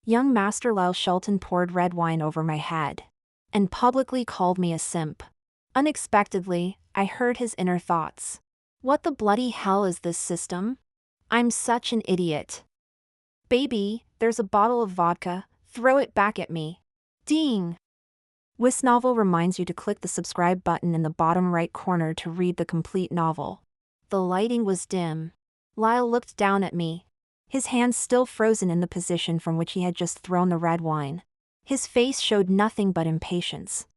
Young Master Lyle Shelton poured red wine over my head and publicly called me a simp. Unexpectedly, I heard his inner thoughts. What the bloody hell is this system? I'm such an idiot. Baby, there's a bottle of vodka, throw it back at me. Ding! This novel reminds you to click the subscribe button in the bottom right corner to read the complete novel. The lighting was dim. Lyle looked down at me, his hands still frozen in the position from which he had just thrown the red wine. His face showed nothing but impatience.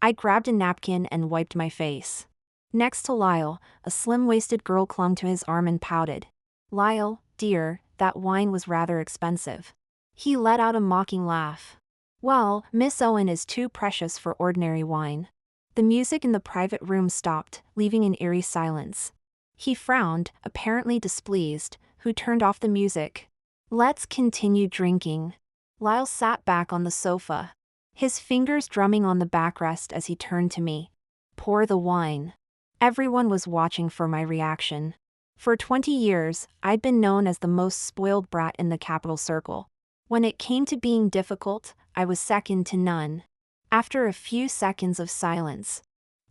I grabbed a napkin and wiped my face. Next to Lyle, a slim-waisted girl clung to his arm and pouted. Lyle, dear, that wine was rather expensive. He let out a mocking laugh. Well, Miss Owen is too precious for ordinary wine. The music in the private room stopped, leaving an eerie silence. He frowned, apparently displeased, who turned off the music. Let's continue drinking. Lyle sat back on the sofa, his fingers drumming on the backrest as he turned to me. Pour the wine. Everyone was watching for my reaction. For 20 years, I'd been known as the most spoiled brat in the capital circle. When it came to being difficult, I was second to none. After a few seconds of silence,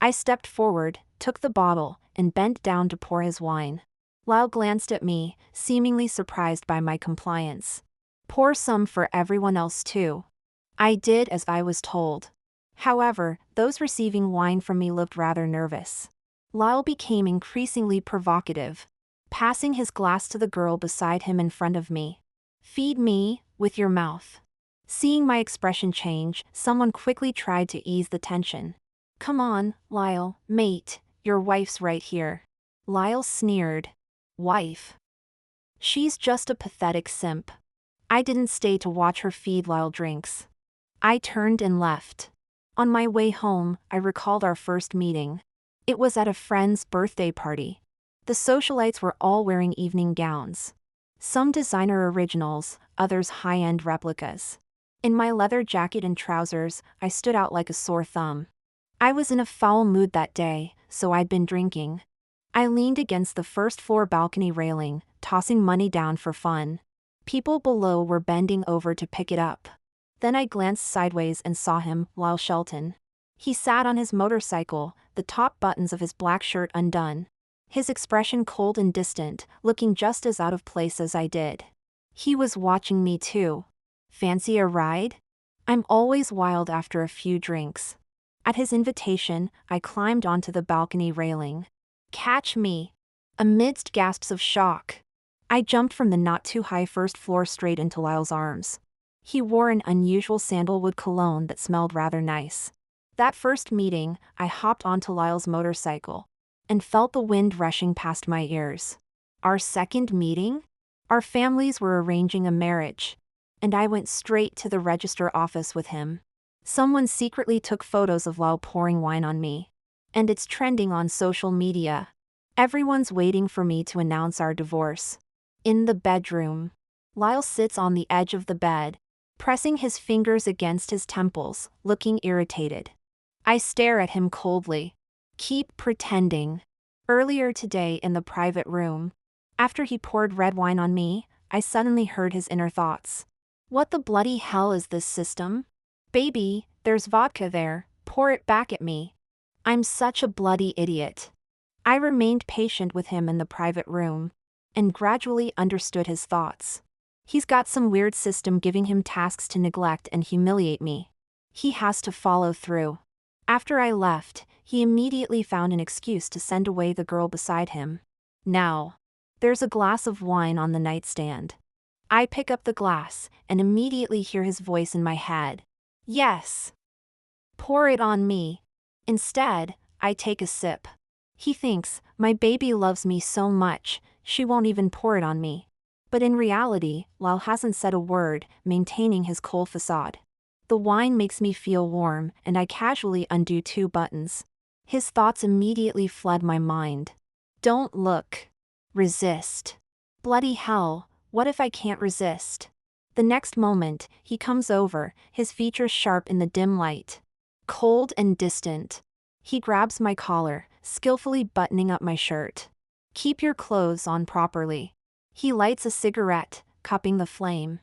I stepped forward, took the bottle, and bent down to pour his wine. Lyle glanced at me, seemingly surprised by my compliance. Pour some for everyone else too. I did as I was told. However, those receiving wine from me looked rather nervous. Lyle became increasingly provocative, passing his glass to the girl beside him in front of me. Feed me, with your mouth. Seeing my expression change, someone quickly tried to ease the tension. Come on, Lyle, mate, your wife's right here. Lyle sneered. Wife? She's just a pathetic simp. I didn't stay to watch her feed Lyle drinks. I turned and left. On my way home, I recalled our first meeting. It was at a friend's birthday party. The socialites were all wearing evening gowns. Some designer originals, others high-end replicas. In my leather jacket and trousers, I stood out like a sore thumb. I was in a foul mood that day, so I'd been drinking. I leaned against the first-floor balcony railing, tossing money down for fun. People below were bending over to pick it up. Then I glanced sideways and saw him, Lyle Shelton. He sat on his motorcycle, the top buttons of his black shirt undone. His expression cold and distant, looking just as out of place as I did. He was watching me too. Fancy a ride? I'm always wild after a few drinks. At his invitation, I climbed onto the balcony railing. Catch me! Amidst gasps of shock, I jumped from the not-too-high first floor straight into Lyle's arms. He wore an unusual sandalwood cologne that smelled rather nice. That first meeting, I hopped onto Lyle's motorcycle and felt the wind rushing past my ears. Our second meeting? Our families were arranging a marriage, and I went straight to the register office with him. Someone secretly took photos of Lyle pouring wine on me, and it's trending on social media. Everyone's waiting for me to announce our divorce. In the bedroom, Lyle sits on the edge of the bed, pressing his fingers against his temples, looking irritated. I stare at him coldly. Keep pretending. Earlier today in the private room, after he poured red wine on me, I suddenly heard his inner thoughts. What the bloody hell is this system? Baby, there's vodka there, pour it back at me. I'm such a bloody idiot. I remained patient with him in the private room, and gradually understood his thoughts. He's got some weird system giving him tasks to neglect and humiliate me. He has to follow through. After I left, he immediately found an excuse to send away the girl beside him. Now, there's a glass of wine on the nightstand. I pick up the glass and immediately hear his voice in my head. Yes. Pour it on me. Instead, I take a sip. He thinks, my baby loves me so much, she won't even pour it on me. But in reality, Lyle hasn't said a word, maintaining his cold facade. The wine makes me feel warm, and I casually undo 2 buttons. His thoughts immediately flood my mind. Don't look. Resist. Bloody hell, what if I can't resist? The next moment, he comes over, his features sharp in the dim light. Cold and distant. He grabs my collar, skillfully buttoning up my shirt. Keep your clothes on properly. He lights a cigarette, cupping the flame.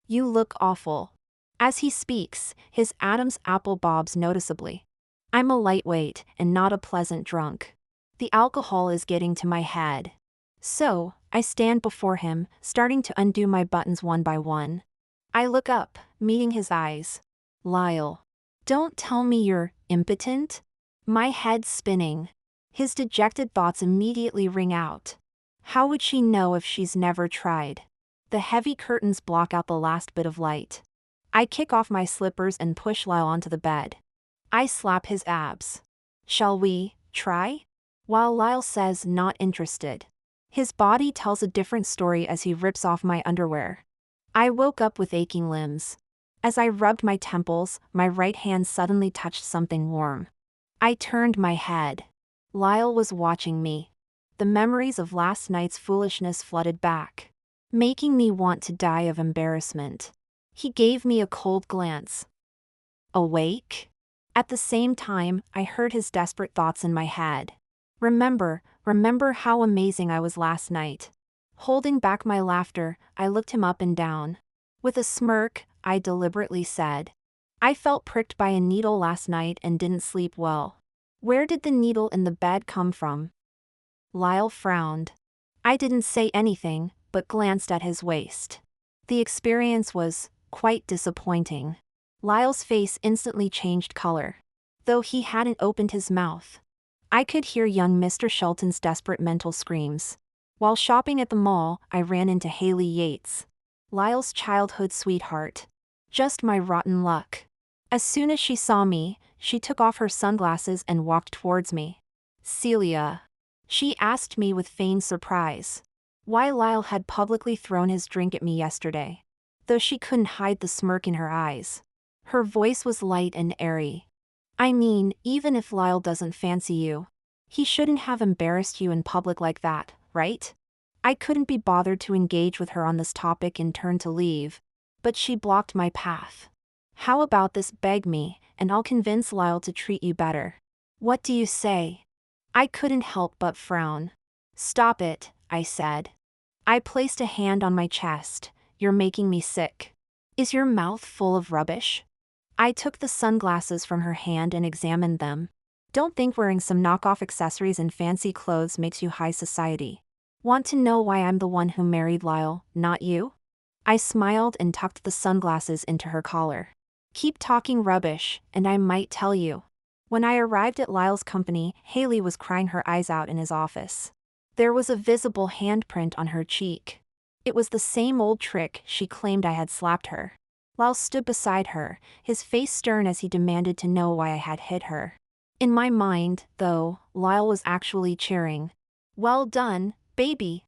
You look awful. As he speaks, his Adam's apple bobs noticeably. I'm a lightweight and not a pleasant drunk. The alcohol is getting to my head. So, I stand before him, starting to undo my buttons one by one. I look up, meeting his eyes. Lyle. Don't tell me you're impotent? My head's spinning. His dejected thoughts immediately ring out. How would she know if she's never tried? The heavy curtains block out the last bit of light. I kick off my slippers and push Lyle onto the bed. I slap his abs. Shall we try? While Lyle says not interested. His body tells a different story as he rips off my underwear. I woke up with aching limbs. As I rubbed my temples, my right hand suddenly touched something warm. I turned my head. Lyle was watching me. The memories of last night's foolishness flooded back, making me want to die of embarrassment. He gave me a cold glance. Awake? At the same time, I heard his desperate thoughts in my head. Remember how amazing I was last night. Holding back my laughter, I looked him up and down. With a smirk, I deliberately said, I felt pricked by a needle last night and didn't sleep well. Where did the needle in the bed come from? Lyle frowned. I didn't say anything, but glanced at his waist. The experience was quite disappointing. Lyle's face instantly changed color, though he hadn't opened his mouth. I could hear young Mr. Shelton's desperate mental screams. While shopping at the mall, I ran into Haley Yates, Lyle's childhood sweetheart. Just my rotten luck. As soon as she saw me, she took off her sunglasses and walked towards me. Celia. She asked me with feigned surprise. Why Lyle had publicly thrown his drink at me yesterday. Though she couldn't hide the smirk in her eyes. Her voice was light and airy. I mean, even if Lyle doesn't fancy you, he shouldn't have embarrassed you in public like that, right? I couldn't be bothered to engage with her on this topic and turned to leave, but she blocked my path. How about this? Beg me, and I'll convince Lyle to treat you better. What do you say? I couldn't help but frown. Stop it, I said. I placed a hand on my chest. You're making me sick. Is your mouth full of rubbish? I took the sunglasses from her hand and examined them. Don't think wearing some knockoff accessories and fancy clothes makes you high society. Want to know why I'm the one who married Lyle, not you? I smiled and tucked the sunglasses into her collar. Keep talking rubbish, and I might tell you. When I arrived at Lyle's company, Haley was crying her eyes out in his office. There was a visible handprint on her cheek. It was the same old trick she claimed I had slapped her. Lyle stood beside her, his face stern as he demanded to know why I had hit her. In my mind, though, Lyle was actually cheering. Well done, baby.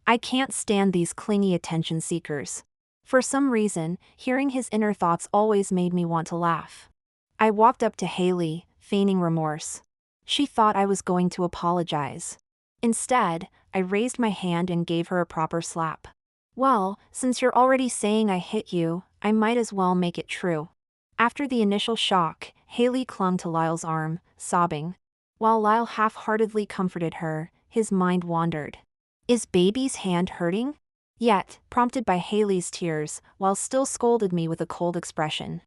I can't stand these clingy attention seekers. For some reason, hearing his inner thoughts always made me want to laugh. I walked up to Haley, feigning remorse. She thought I was going to apologize. Instead, I raised my hand and gave her a proper slap. Well, since you're already saying I hit you, I might as well make it true. After the initial shock, Haley clung to Lyle's arm, sobbing. While Lyle half-heartedly comforted her, his mind wandered. Is baby's hand hurting? Yet, prompted by Haley's tears, Lyle still scolded me with a cold expression.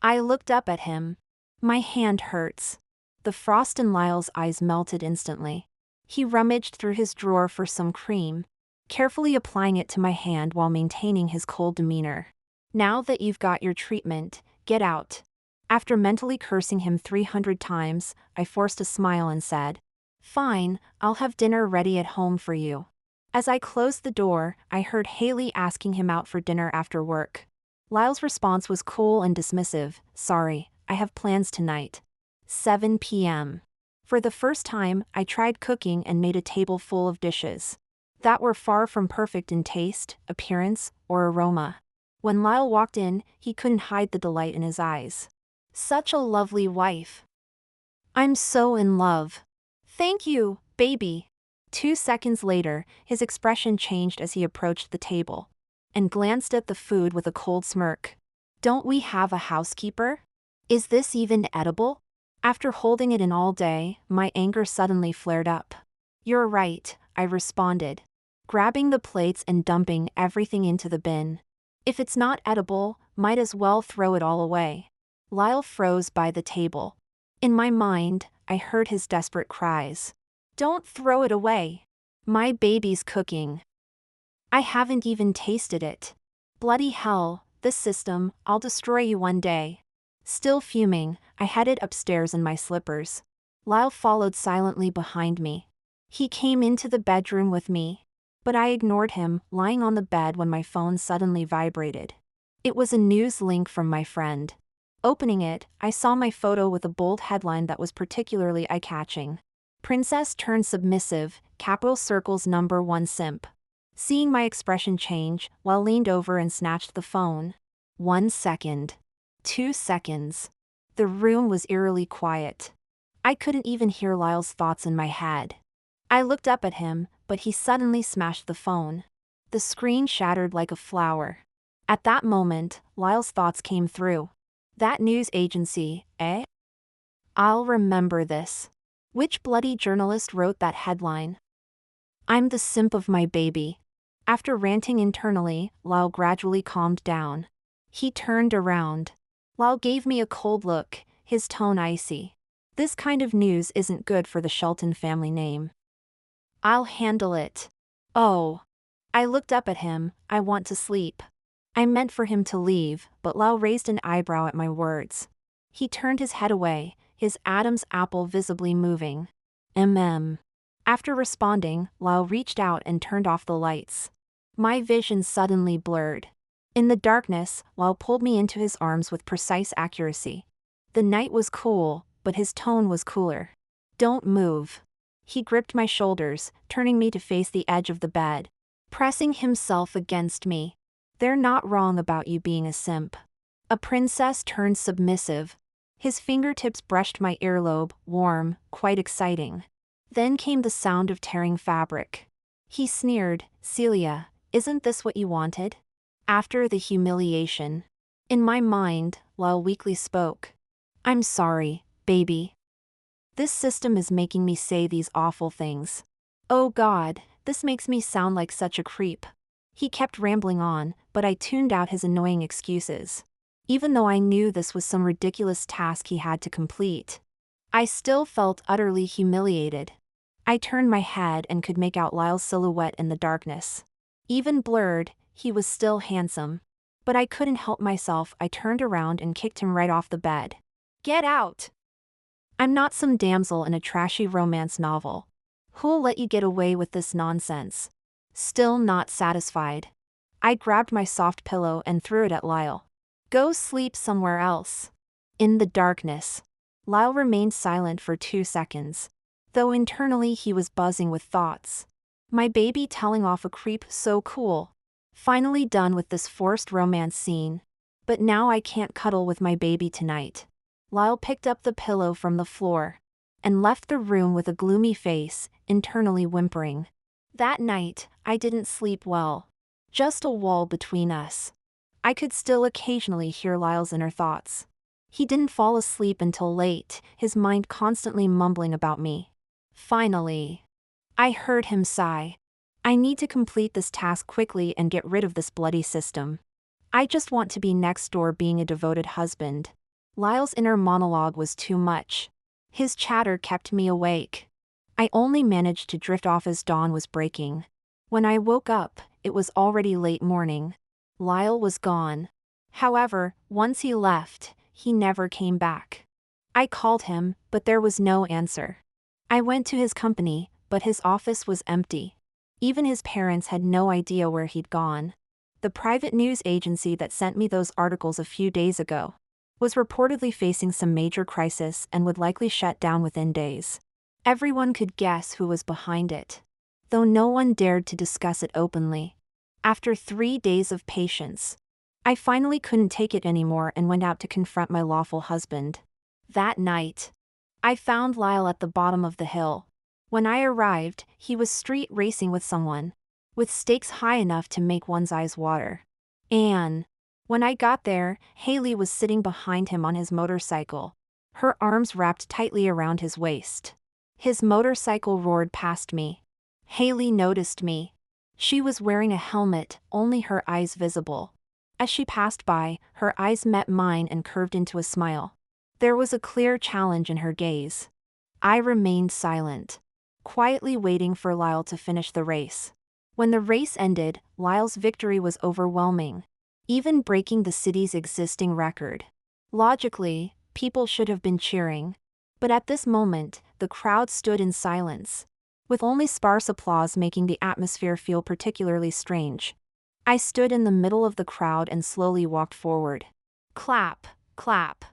I looked up at him. My hand hurts. The frost in Lyle's eyes melted instantly. He rummaged through his drawer for some cream, carefully applying it to my hand while maintaining his cold demeanor. Now that you've got your treatment, get out. After mentally cursing him 300 times, I forced a smile and said, Fine, I'll have dinner ready at home for you. As I closed the door, I heard Haley asking him out for dinner after work. Lyle's response was cool and dismissive. Sorry, I have plans tonight. 7 p.m. For the first time, I tried cooking and made a table full of dishes that were far from perfect in taste, appearance, or aroma. When Lyle walked in, he couldn't hide the delight in his eyes. Such a lovely wife. I'm so in love. Thank you, baby. 2 seconds later, his expression changed as he approached the table and glanced at the food with a cold smirk. Don't we have a housekeeper? Is this even edible? After holding it in all day, my anger suddenly flared up. You're right, I responded, grabbing the plates and dumping everything into the bin. If it's not edible, might as well throw it all away. Lyle froze by the table. In my mind, I heard his desperate cries. Don't throw it away. My baby's cooking. I haven't even tasted it. Bloody hell, this system, I'll destroy you one day. Still fuming, I headed upstairs in my slippers. Lyle followed silently behind me. He came into the bedroom with me. But I ignored him, lying on the bed when my phone suddenly vibrated. It was a news link from my friend. Opening it, I saw my photo with a bold headline that was particularly eye-catching. Princess turned submissive, capital circles #1 simp. Seeing my expression change, Lyle leaned over and snatched the phone. 1 second. 2 seconds. The room was eerily quiet. I couldn't even hear Lyle's thoughts in my head. I looked up at him, but he suddenly smashed the phone. The screen shattered like a flower. At that moment, Lyle's thoughts came through. That news agency, eh? I'll remember this. Which bloody journalist wrote that headline? I'm the simp of my baby. After ranting internally, Lyle gradually calmed down. He turned around. Lyle gave me a cold look, his tone icy. This kind of news isn't good for the Shelton family name. I'll handle it. Oh. I looked up at him. I want to sleep. I meant for him to leave, but Lyle raised an eyebrow at my words. He turned his head away, his Adam's apple visibly moving. After responding, Lyle reached out and turned off the lights. My vision suddenly blurred. In the darkness, Lyle pulled me into his arms with precise accuracy. The night was cool, but his tone was cooler. Don't move. He gripped my shoulders, turning me to face the edge of the bed. Pressing himself against me. They're not wrong about you being a simp. A princess turned submissive. His fingertips brushed my earlobe, warm, quite exciting. Then came the sound of tearing fabric. He sneered, Celia, isn't this what you wanted? After the humiliation. In my mind, Lyle weakly spoke. I'm sorry, baby. This system is making me say these awful things. Oh God, this makes me sound like such a creep. He kept rambling on, but I tuned out his annoying excuses. Even though I knew this was some ridiculous task he had to complete, I still felt utterly humiliated. I turned my head and could make out Lyle's silhouette in the darkness. Even blurred, he was still handsome. But I couldn't help myself. I turned around and kicked him right off the bed. Get out! I'm not some damsel in a trashy romance novel. Who'll let you get away with this nonsense? Still not satisfied. I grabbed my soft pillow and threw it at Lyle. Go sleep somewhere else. In the darkness. Lyle remained silent for 2 seconds. Though internally he was buzzing with thoughts. My baby telling off a creep, so cool. Finally done with this forced romance scene. But now I can't cuddle with my baby tonight. Lyle picked up the pillow from the floor. And left the room with a gloomy face, internally whimpering. That night, I didn't sleep well. Just a wall between us. I could still occasionally hear Lyle's inner thoughts. He didn't fall asleep until late, his mind constantly mumbling about me. Finally, I heard him sigh. I need to complete this task quickly and get rid of this bloody system. I just want to be next door being a devoted husband. Lyle's inner monologue was too much. His chatter kept me awake. I only managed to drift off as dawn was breaking. When I woke up, it was already late morning. Lyle was gone. However, once he left, he never came back. I called him, but there was no answer. I went to his company, but his office was empty. Even his parents had no idea where he'd gone. The private news agency that sent me those articles a few days ago was reportedly facing some major crisis and would likely shut down within days. Everyone could guess who was behind it, though no one dared to discuss it openly. After 3 days of patience, I finally couldn't take it anymore and went out to confront my lawful husband. That night, I found Lyle at the bottom of the hill. When I arrived, he was street racing with someone, with stakes high enough to make one's eyes water. And when I got there, Haley was sitting behind him on his motorcycle, her arms wrapped tightly around his waist. His motorcycle roared past me. Haley noticed me. She was wearing a helmet, only her eyes visible. As she passed by, her eyes met mine and curved into a smile. There was a clear challenge in her gaze. I remained silent, quietly waiting for Lyle to finish the race. When the race ended, Lyle's victory was overwhelming, even breaking the city's existing record. Logically, people should have been cheering. But at this moment, the crowd stood in silence, with only sparse applause making the atmosphere feel particularly strange. I stood in the middle of the crowd and slowly walked forward. Clap, clap.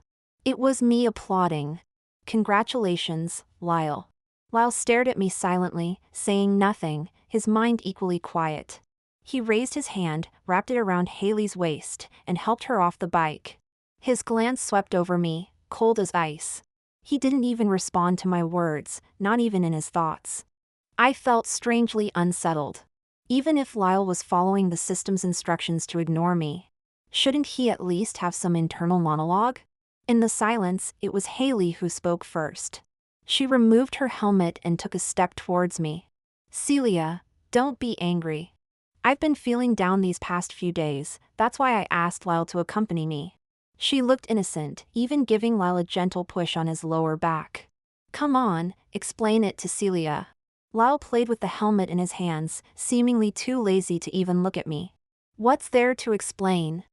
It was me applauding. Congratulations, Lyle. Lyle stared at me silently, saying nothing, his mind equally quiet. He raised his hand, wrapped it around Haley's waist, and helped her off the bike. His glance swept over me, cold as ice. He didn't even respond to my words, not even in his thoughts. I felt strangely unsettled. Even if Lyle was following the system's instructions to ignore me, shouldn't he at least have some internal monologue? In the silence, it was Haley who spoke first. She removed her helmet and took a step towards me. Celia, don't be angry. I've been feeling down these past few days, that's why I asked Lyle to accompany me. She looked innocent, even giving Lyle a gentle push on his lower back. Come on, explain it to Celia. Lyle played with the helmet in his hands, seemingly too lazy to even look at me. What's there to explain?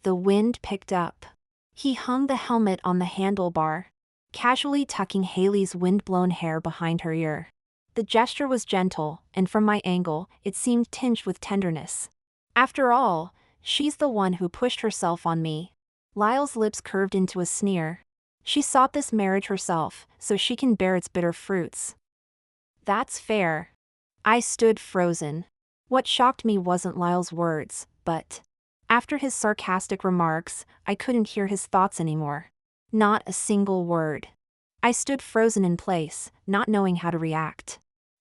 The wind picked up. He hung the helmet on the handlebar, casually tucking Haley's wind-blown hair behind her ear. The gesture was gentle, and from my angle, it seemed tinged with tenderness. After all, she's the one who pushed herself on me. Lyle's lips curved into a sneer. She sought this marriage herself, so she can bear its bitter fruits. That's fair. I stood frozen. What shocked me wasn't Lyle's words, but after his sarcastic remarks, I couldn't hear his thoughts anymore. Not a single word. I stood frozen in place, not knowing how to react.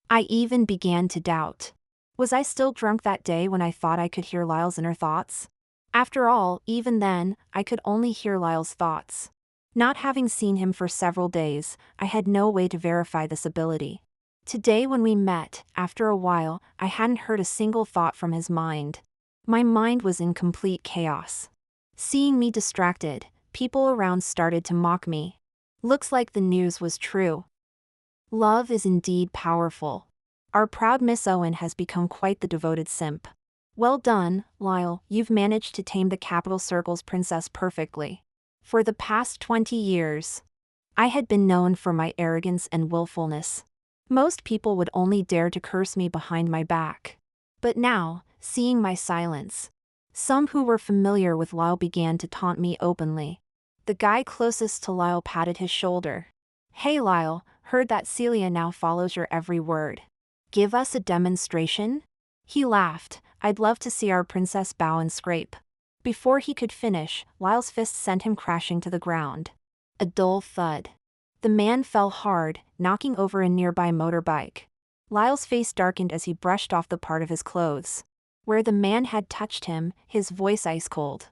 I even began to doubt. Was I still drunk that day when I thought I could hear Lyle's inner thoughts? After all, even then, I could only hear Lyle's thoughts. Not having seen him for several days, I had no way to verify this ability. Today when we met, after a while, I hadn't heard a single thought from his mind. My mind was in complete chaos. Seeing me distracted, people around started to mock me. Looks like the news was true. Love is indeed powerful. Our proud Miss Owen has become quite the devoted simp. Well done, Lyle, you've managed to tame the Capital Circle's princess perfectly. For the past 20 years, I had been known for my arrogance and willfulness. Most people would only dare to curse me behind my back. But now, seeing my silence, some who were familiar with Lyle began to taunt me openly. The guy closest to Lyle patted his shoulder. Hey Lyle, heard that Celia now follows your every word. Give us a demonstration? He laughed. I'd love to see our princess bow and scrape. Before he could finish, Lyle's fist sent him crashing to the ground. A dull thud. The man fell hard, knocking over a nearby motorbike. Lyle's face darkened as he brushed off the part of his clothes. Where the man had touched him, his voice ice cold.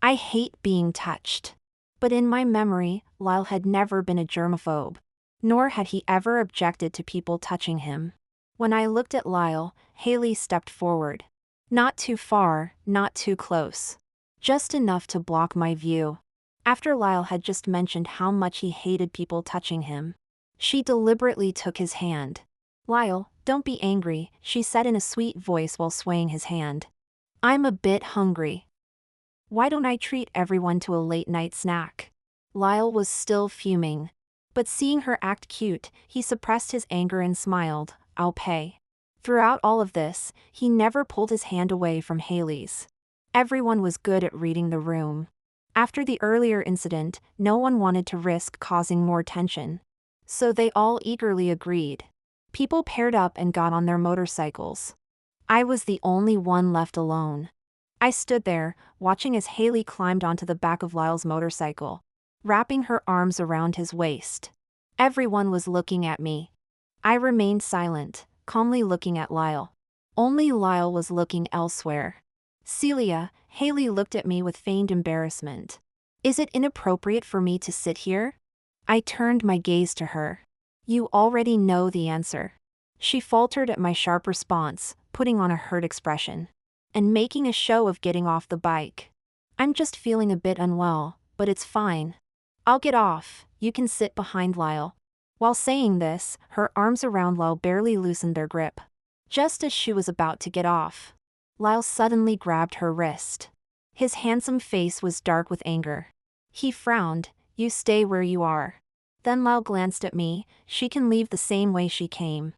I hate being touched. But in my memory, Lyle had never been a germaphobe. Nor had he ever objected to people touching him. When I looked at Lyle, Haley stepped forward. Not too far, not too close. Just enough to block my view. After Lyle had just mentioned how much he hated people touching him, she deliberately took his hand. Lyle, don't be angry, she said in a sweet voice while swaying his hand. I'm a bit hungry. Why don't I treat everyone to a late-night snack? Lyle was still fuming. But seeing her act cute, he suppressed his anger and smiled. I'll pay. Throughout all of this, he never pulled his hand away from Haley's. Everyone was good at reading the room. After the earlier incident, no one wanted to risk causing more tension. So they all eagerly agreed. People paired up and got on their motorcycles. I was the only one left alone. I stood there, watching as Haley climbed onto the back of Lyle's motorcycle, wrapping her arms around his waist. Everyone was looking at me. I remained silent, calmly looking at Lyle. Only Lyle was looking elsewhere. Celia, Haley looked at me with feigned embarrassment. Is it inappropriate for me to sit here? I turned my gaze to her. You already know the answer. She faltered at my sharp response, putting on a hurt expression and making a show of getting off the bike. I'm just feeling a bit unwell, but it's fine. I'll get off, you can sit behind Lyle. While saying this, her arms around Lyle barely loosened their grip. Just as she was about to get off, Lyle suddenly grabbed her wrist. His handsome face was dark with anger. He frowned. You stay where you are. Then Lyle glanced at me. She can leave the same way she came.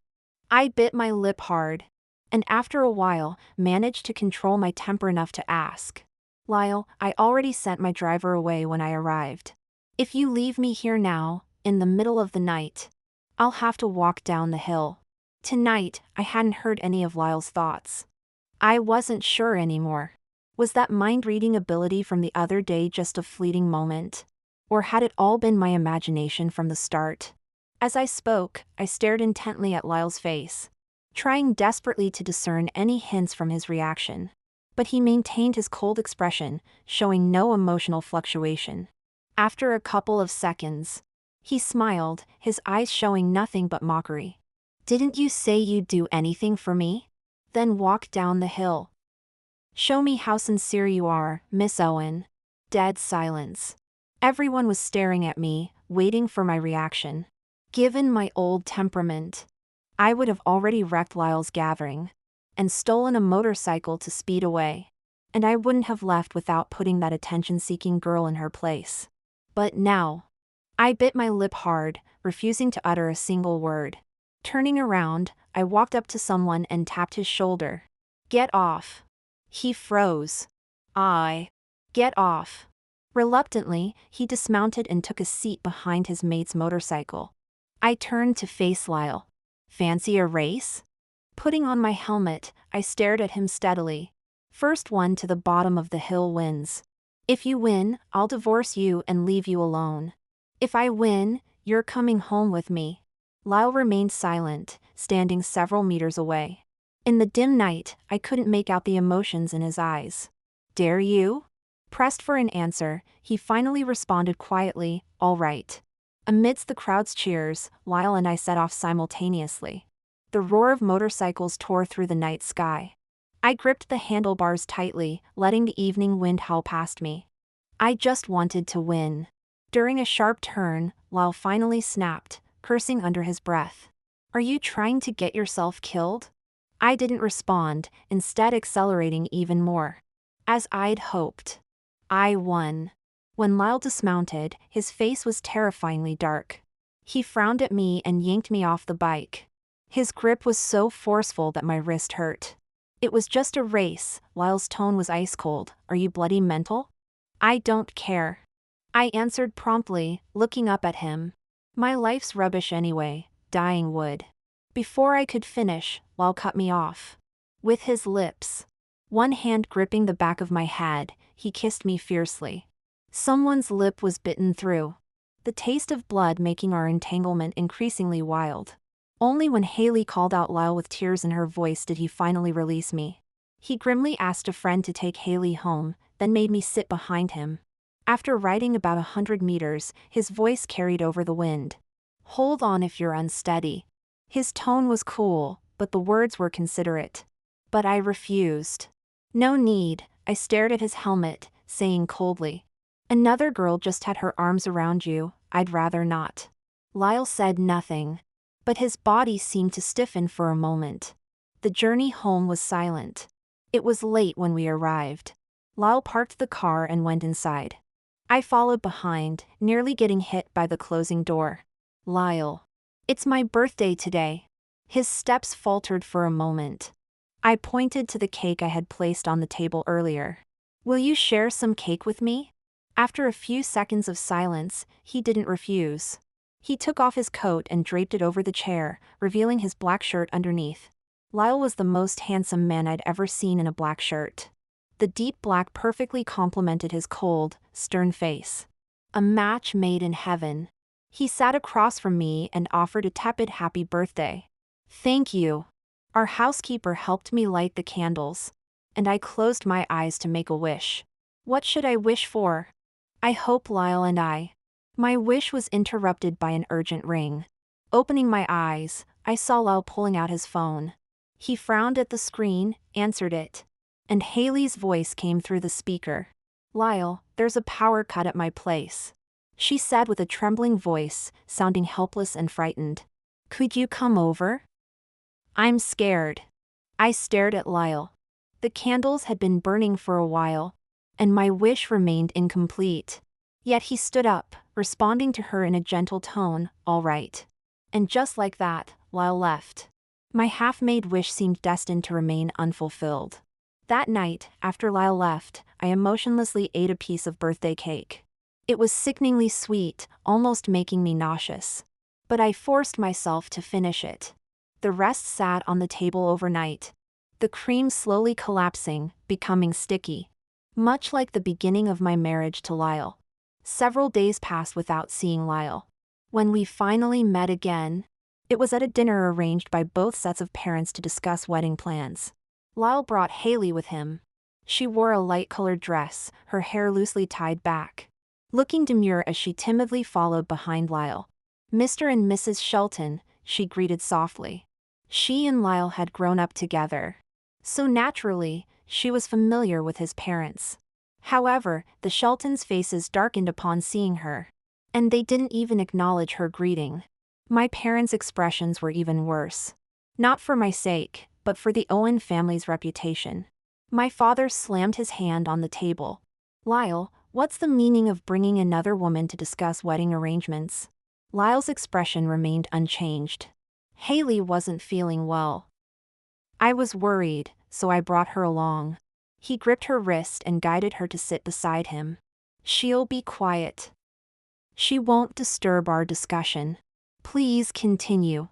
I bit my lip hard, and after a while, managed to control my temper enough to ask. Lyle, I already sent my driver away when I arrived. If you leave me here now, in the middle of the night, I'll have to walk down the hill. Tonight, I hadn't heard any of Lyle's thoughts. I wasn't sure anymore. Was that mind-reading ability from the other day just a fleeting moment? Or had it all been my imagination from the start? As I spoke, I stared intently at Lyle's face, trying desperately to discern any hints from his reaction. But he maintained his cold expression, showing no emotional fluctuation. After a couple of seconds, he smiled, his eyes showing nothing but mockery. Didn't you say you'd do anything for me? Then walk down the hill. Show me how sincere you are, Miss Owen. Dead silence. Everyone was staring at me, waiting for my reaction. Given my old temperament, I would have already wrecked Lyle's gathering and stolen a motorcycle to speed away. And I wouldn't have left without putting that attention-seeking girl in her place. But now, I bit my lip hard, refusing to utter a single word. Turning around, I walked up to someone and tapped his shoulder. Get off. He froze. Get off. Reluctantly, he dismounted and took a seat behind his mate's motorcycle. I turned to face Lyle. Fancy a race? Putting on my helmet, I stared at him steadily. First one to the bottom of the hill wins. If you win, I'll divorce you and leave you alone. If I win, you're coming home with me. Lyle remained silent, standing several meters away. In the dim night, I couldn't make out the emotions in his eyes. Dare you? Pressed for an answer, he finally responded quietly, all right. Amidst the crowd's cheers, Lyle and I set off simultaneously. The roar of motorcycles tore through the night sky. I gripped the handlebars tightly, letting the evening wind howl past me. I just wanted to win. During a sharp turn, Lyle finally snapped, cursing under his breath. Are you trying to get yourself killed? I didn't respond, instead accelerating even more. As I'd hoped, I won. When Lyle dismounted, his face was terrifyingly dark. He frowned at me and yanked me off the bike. His grip was so forceful that my wrist hurt. It was just a race. Lyle's tone was ice cold. Are you bloody mental? I don't care. I answered promptly, looking up at him. My life's rubbish anyway, dying would. Before I could finish, Lyle cut me off. With his lips, one hand gripping the back of my head, he kissed me fiercely. Someone's lip was bitten through, the taste of blood making our entanglement increasingly wild. Only when Haley called out Lyle with tears in her voice did he finally release me. He grimly asked a friend to take Haley home, then made me sit behind him. After riding about 100 meters, his voice carried over the wind. Hold on if you're unsteady. His tone was cool, but the words were considerate. But I refused. No need, I stared at his helmet, saying coldly. Another girl just had her arms around you, I'd rather not. Lyle said nothing, but his body seemed to stiffen for a moment. The journey home was silent. It was late when we arrived. Lyle parked the car and went inside. I followed behind, nearly getting hit by the closing door. Lyle. It's my birthday today. His steps faltered for a moment. I pointed to the cake I had placed on the table earlier. Will you share some cake with me? After a few seconds of silence, he didn't refuse. He took off his coat and draped it over the chair, revealing his black shirt underneath. Lyle was the most handsome man I'd ever seen in a black shirt. The deep black perfectly complemented his cold, stern face. A match made in heaven. He sat across from me and offered a tepid happy birthday. Thank you. Our housekeeper helped me light the candles, and I closed my eyes to make a wish. What should I wish for? I hope Lyle and I. My wish was interrupted by an urgent ring. Opening my eyes, I saw Lyle pulling out his phone. He frowned at the screen, answered it, and Haley's voice came through the speaker. "Lyle, there's a power cut at my place," she said with a trembling voice, sounding helpless and frightened. "Could you come over?" "I'm scared." I stared at Lyle. The candles had been burning for a while, and my wish remained incomplete. Yet he stood up, responding to her in a gentle tone, "All right." And just like that, Lyle left. My half-made wish seemed destined to remain unfulfilled. That night, after Lyle left, I emotionlessly ate a piece of birthday cake. It was sickeningly sweet, almost making me nauseous. But I forced myself to finish it. The rest sat on the table overnight, the cream slowly collapsing, becoming sticky. Much like the beginning of my marriage to Lyle. Several days passed without seeing Lyle. When we finally met again, it was at a dinner arranged by both sets of parents to discuss wedding plans. Lyle brought Haley with him. She wore a light-colored dress, her hair loosely tied back, looking demure as she timidly followed behind Lyle. "Mr. and Mrs. Shelton," she greeted softly. She and Lyle had grown up together. So naturally, she was familiar with his parents. However, the Sheltons' faces darkened upon seeing her. And they didn't even acknowledge her greeting. My parents' expressions were even worse. Not for my sake, but for the Owen family's reputation. My father slammed his hand on the table. "Lyle, what's the meaning of bringing another woman to discuss wedding arrangements?" Lyle's expression remained unchanged. Haley wasn't feeling well. I was worried, so I brought her along. He gripped her wrist and guided her to sit beside him. "She'll be quiet. She won't disturb our discussion. Please continue."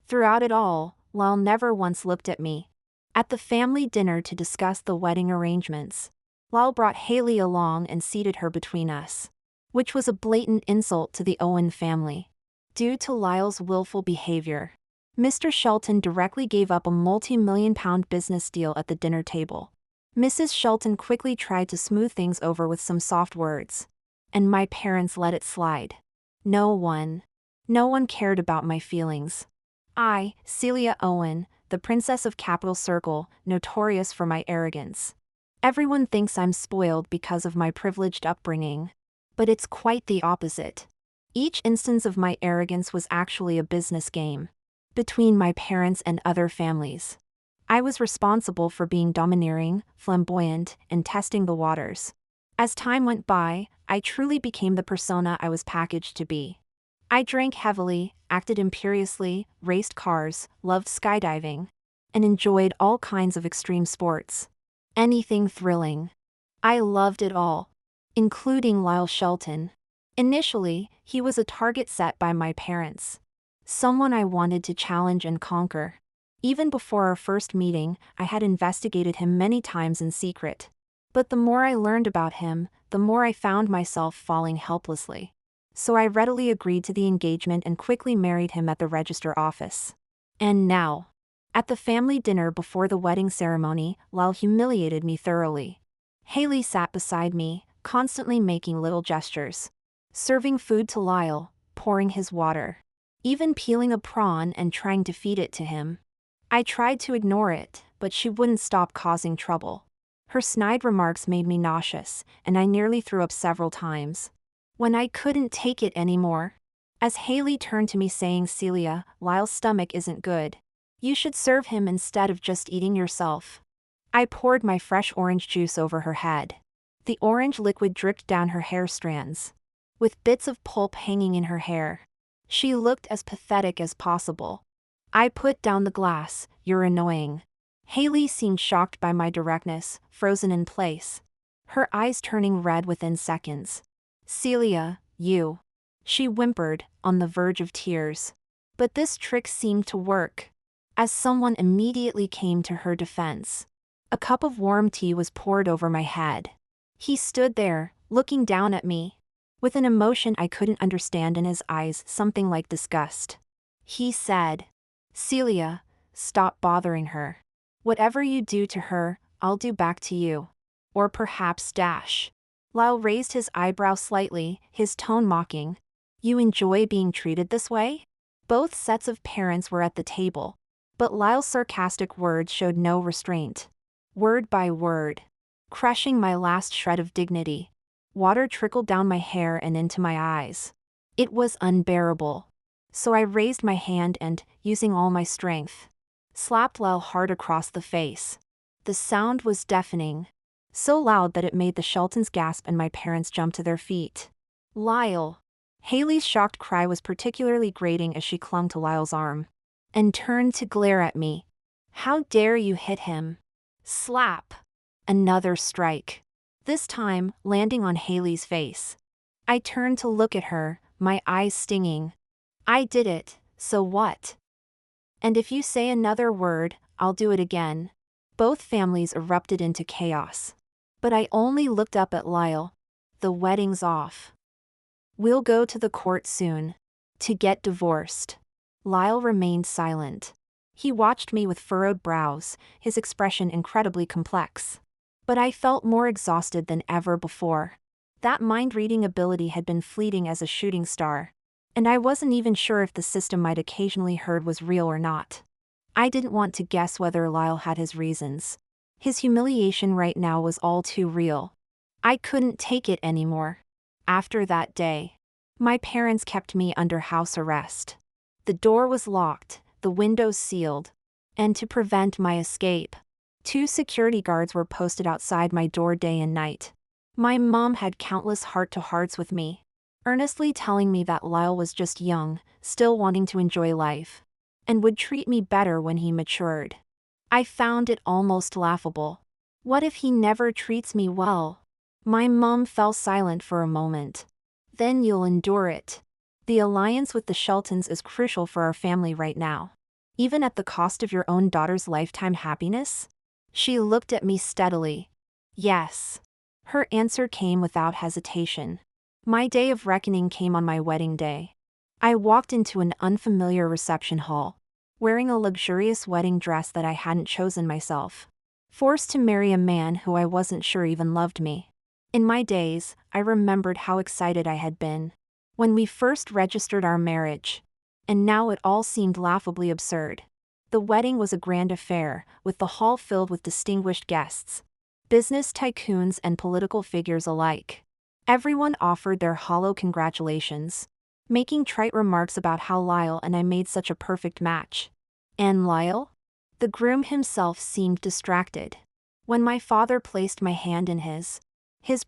Throughout it all, Lyle never once looked at me. At the family dinner to discuss the wedding arrangements, Lyle brought Haley along and seated her between us, which was a blatant insult to the Owen family. Due to Lyle's willful behavior, Mr. Shelton directly gave up a multi-million-pound business deal at the dinner table. Mrs. Shelton quickly tried to smooth things over with some soft words, and my parents let it slide. No one cared about my feelings. I, Celia Owen, the princess of Capital Circle, notorious for my arrogance. Everyone thinks I'm spoiled because of my privileged upbringing. But it's quite the opposite. Each instance of my arrogance was actually a business game between my parents and other families. I was responsible for being domineering, flamboyant, and testing the waters. As time went by, I truly became the persona I was packaged to be. I drank heavily, acted imperiously, raced cars, loved skydiving, and enjoyed all kinds of extreme sports. Anything thrilling. I loved it all, including Lyle Shelton. Initially, he was a target set by my parents. Someone I wanted to challenge and conquer. Even before our first meeting, I had investigated him many times in secret. But the more I learned about him, the more I found myself falling helplessly. So I readily agreed to the engagement and quickly married him at the register office. And now, at the family dinner before the wedding ceremony, Lyle humiliated me thoroughly. Haley sat beside me, constantly making little gestures. Serving food to Lyle, pouring his water. Even peeling a prawn and trying to feed it to him. I tried to ignore it, but she wouldn't stop causing trouble. Her snide remarks made me nauseous, and I nearly threw up several times. When I couldn't take it anymore, as Haley turned to me saying, "Celia, Lyle's stomach isn't good. You should serve him instead of just eating yourself." I poured my fresh orange juice over her head. The orange liquid dripped down her hair strands, with bits of pulp hanging in her hair. She looked as pathetic as possible. I put down the glass. "You're annoying." Haley seemed shocked by my directness, frozen in place. Her eyes turning red within seconds. "Celia, you." She whimpered, on the verge of tears. But this trick seemed to work, as someone immediately came to her defense. A cup of warm tea was poured over my head. He stood there, looking down at me, with an emotion I couldn't understand in his eyes, something like disgust. He said, "Celia, stop bothering her. Whatever you do to her, I'll do back to you. Or perhaps dash." Lyle raised his eyebrow slightly, his tone mocking. "You enjoy being treated this way?" Both sets of parents were at the table, but Lyle's sarcastic words showed no restraint. Word by word, crushing my last shred of dignity. Water trickled down my hair and into my eyes. It was unbearable. So I raised my hand and, using all my strength, slapped Lyle hard across the face. The sound was deafening, so loud that it made the Sheltons gasp and my parents jump to their feet. Lyle! Haley's shocked cry was particularly grating as she clung to Lyle's arm and turned to glare at me. How dare you hit him? Slap! Another strike. This time, landing on Haley's face. I turned to look at her, my eyes stinging. I did it, so what? And if you say another word, I'll do it again. Both families erupted into chaos. But I only looked up at Lyle. The wedding's off. We'll go to the court soon. To get divorced. Lyle remained silent. He watched me with furrowed brows, his expression incredibly complex. But I felt more exhausted than ever before. That mind-reading ability had been fleeting as a shooting star. And I wasn't even sure if the system I'd occasionally heard was real or not. I didn't want to guess whether Lyle had his reasons. His humiliation right now was all too real. I couldn't take it anymore. After that day, my parents kept me under house arrest. The door was locked, the windows sealed, and to prevent my escape, 2 security guards were posted outside my door day and night. My mom had countless heart-to-hearts with me, earnestly telling me that Lyle was just young, still wanting to enjoy life, and would treat me better when he matured. I found it almost laughable. What if he never treats me well? My mom fell silent for a moment. Then you'll endure it. The alliance with the Sheltons is crucial for our family right now. Even at the cost of your own daughter's lifetime happiness? She looked at me steadily. Yes. Her answer came without hesitation. My day of reckoning came on my wedding day. I walked into an unfamiliar reception hall, wearing a luxurious wedding dress that I hadn't chosen myself. Forced to marry a man who I wasn't sure even loved me. In my days, I remembered how excited I had been when we first registered our marriage. And now it all seemed laughably absurd. The wedding was a grand affair, with the hall filled with distinguished guests, business tycoons and political figures alike. Everyone offered their hollow congratulations, making trite remarks about how Lyle and I made such a perfect match. And Lyle? The groom himself seemed distracted. When my father placed my hand in his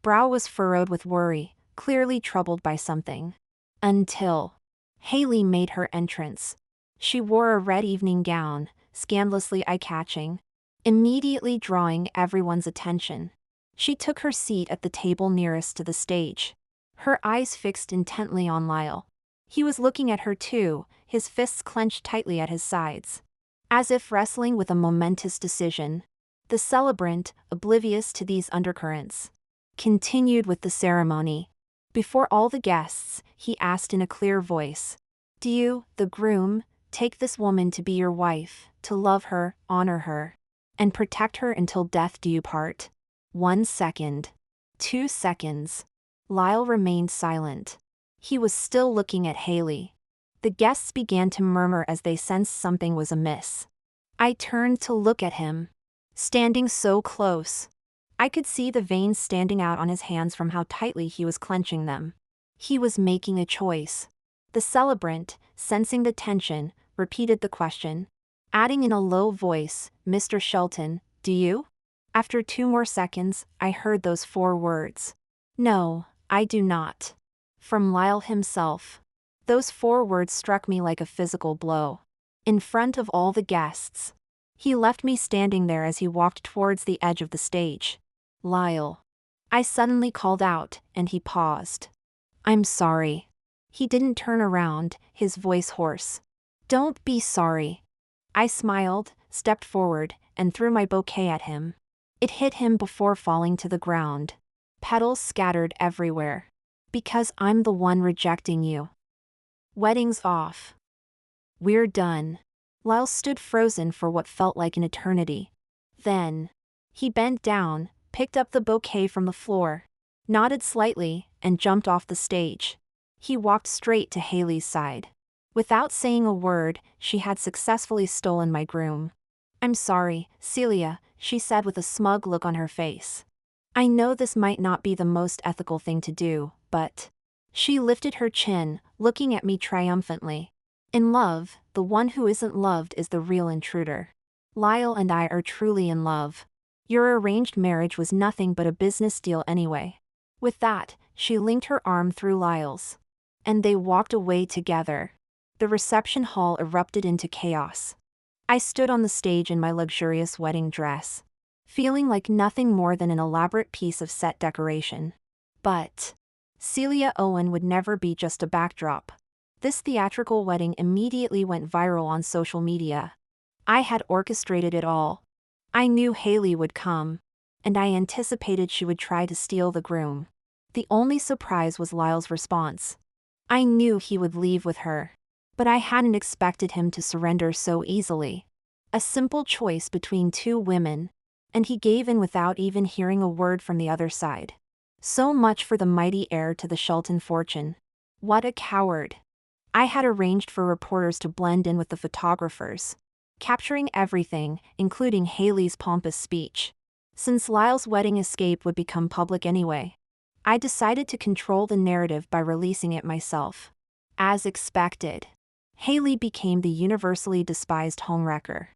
brow was furrowed with worry, clearly troubled by something. Until Haley made her entrance. She wore a red evening gown, scandalously eye-catching, immediately drawing everyone's attention. She took her seat at the table nearest to the stage, her eyes fixed intently on Lyle. He was looking at her too, his fists clenched tightly at his sides, as if wrestling with a momentous decision. The celebrant, oblivious to these undercurrents, continued with the ceremony. Before all the guests, he asked in a clear voice, "Do you, the groom, take this woman to be your wife, to love her, honor her, and protect her until death do you part?" 1 second. 2 seconds. Lyle remained silent. He was still looking at Haley. The guests began to murmur as they sensed something was amiss. I turned to look at him. Standing so close, I could see the veins standing out on his hands from how tightly he was clenching them. He was making a choice. The celebrant, sensing the tension, repeated the question, adding in a low voice, "Mr. Shelton, do you?" After 2 more seconds, I heard those 4 words. "No, I do not." From Lyle himself. Those 4 words struck me like a physical blow. In front of all the guests. He left me standing there as he walked towards the edge of the stage. "Lyle." I suddenly called out, and he paused. "I'm sorry." He didn't turn around, his voice hoarse. "Don't be sorry." I smiled, stepped forward, and threw my bouquet at him. It hit him before falling to the ground. Petals scattered everywhere. "Because I'm the one rejecting you." Wedding's off. We're done. Lyle stood frozen for what felt like an eternity. Then, he bent down, picked up the bouquet from the floor, nodded slightly, and jumped off the stage. He walked straight to Haley's side. Without saying a word, she had successfully stolen my groom. "I'm sorry, Celia," she said with a smug look on her face. I know this might not be the most ethical thing to do, but... She lifted her chin, looking at me triumphantly. In love, the one who isn't loved is the real intruder. Lyle and I are truly in love. Your arranged marriage was nothing but a business deal anyway. With that, she linked her arm through Lyle's. And they walked away together. The reception hall erupted into chaos. I stood on the stage in my luxurious wedding dress, feeling like nothing more than an elaborate piece of set decoration. But Celia Owen would never be just a backdrop. This theatrical wedding immediately went viral on social media. I had orchestrated it all. I knew Haley would come, and I anticipated she would try to steal the groom. The only surprise was Lyle's response. I knew he would leave with her, but I hadn't expected him to surrender so easily. A simple choice between two women, and he gave in without even hearing a word from the other side. So much for the mighty heir to the Shelton fortune. What a coward. I had arranged for reporters to blend in with the photographers, capturing everything, including Haley's pompous speech. Since Lyle's wedding escape would become public anyway, I decided to control the narrative by releasing it myself. As expected, Haley became the universally despised homewrecker,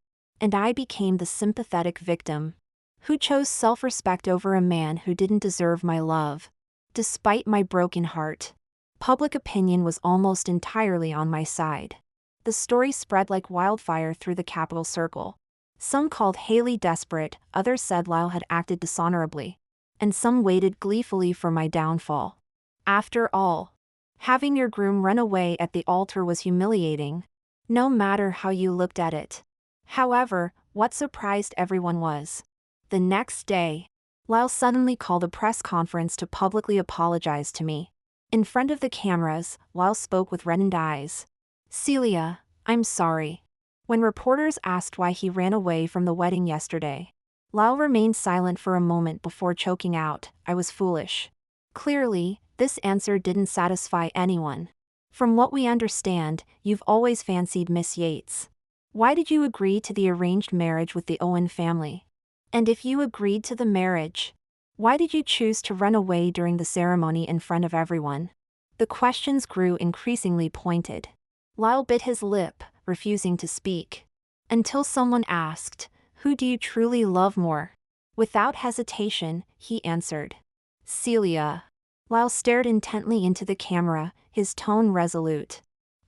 and I became the sympathetic victim, who chose self-respect over a man who didn't deserve my love. Despite my broken heart, public opinion was almost entirely on my side. The story spread like wildfire through the Capitol Circle. Some called Haley desperate, others said Lyle had acted dishonorably, and some waited gleefully for my downfall. After all, having your groom run away at the altar was humiliating, no matter how you looked at it. However, what surprised everyone was, the next day, Lyle suddenly called a press conference to publicly apologize to me. In front of the cameras, Lyle spoke with reddened eyes. Celia, I'm sorry. When reporters asked why he ran away from the wedding yesterday, Lyle remained silent for a moment before choking out, I was foolish. Clearly, this answer didn't satisfy anyone. From what we understand, you've always fancied Miss Yates. Why did you agree to the arranged marriage with the Owen family? And if you agreed to the marriage, why did you choose to run away during the ceremony in front of everyone? The questions grew increasingly pointed. Lyle bit his lip, refusing to speak, until someone asked, "Who do you truly love more?" Without hesitation, he answered, "Celia." Lyle stared intently into the camera, his tone resolute.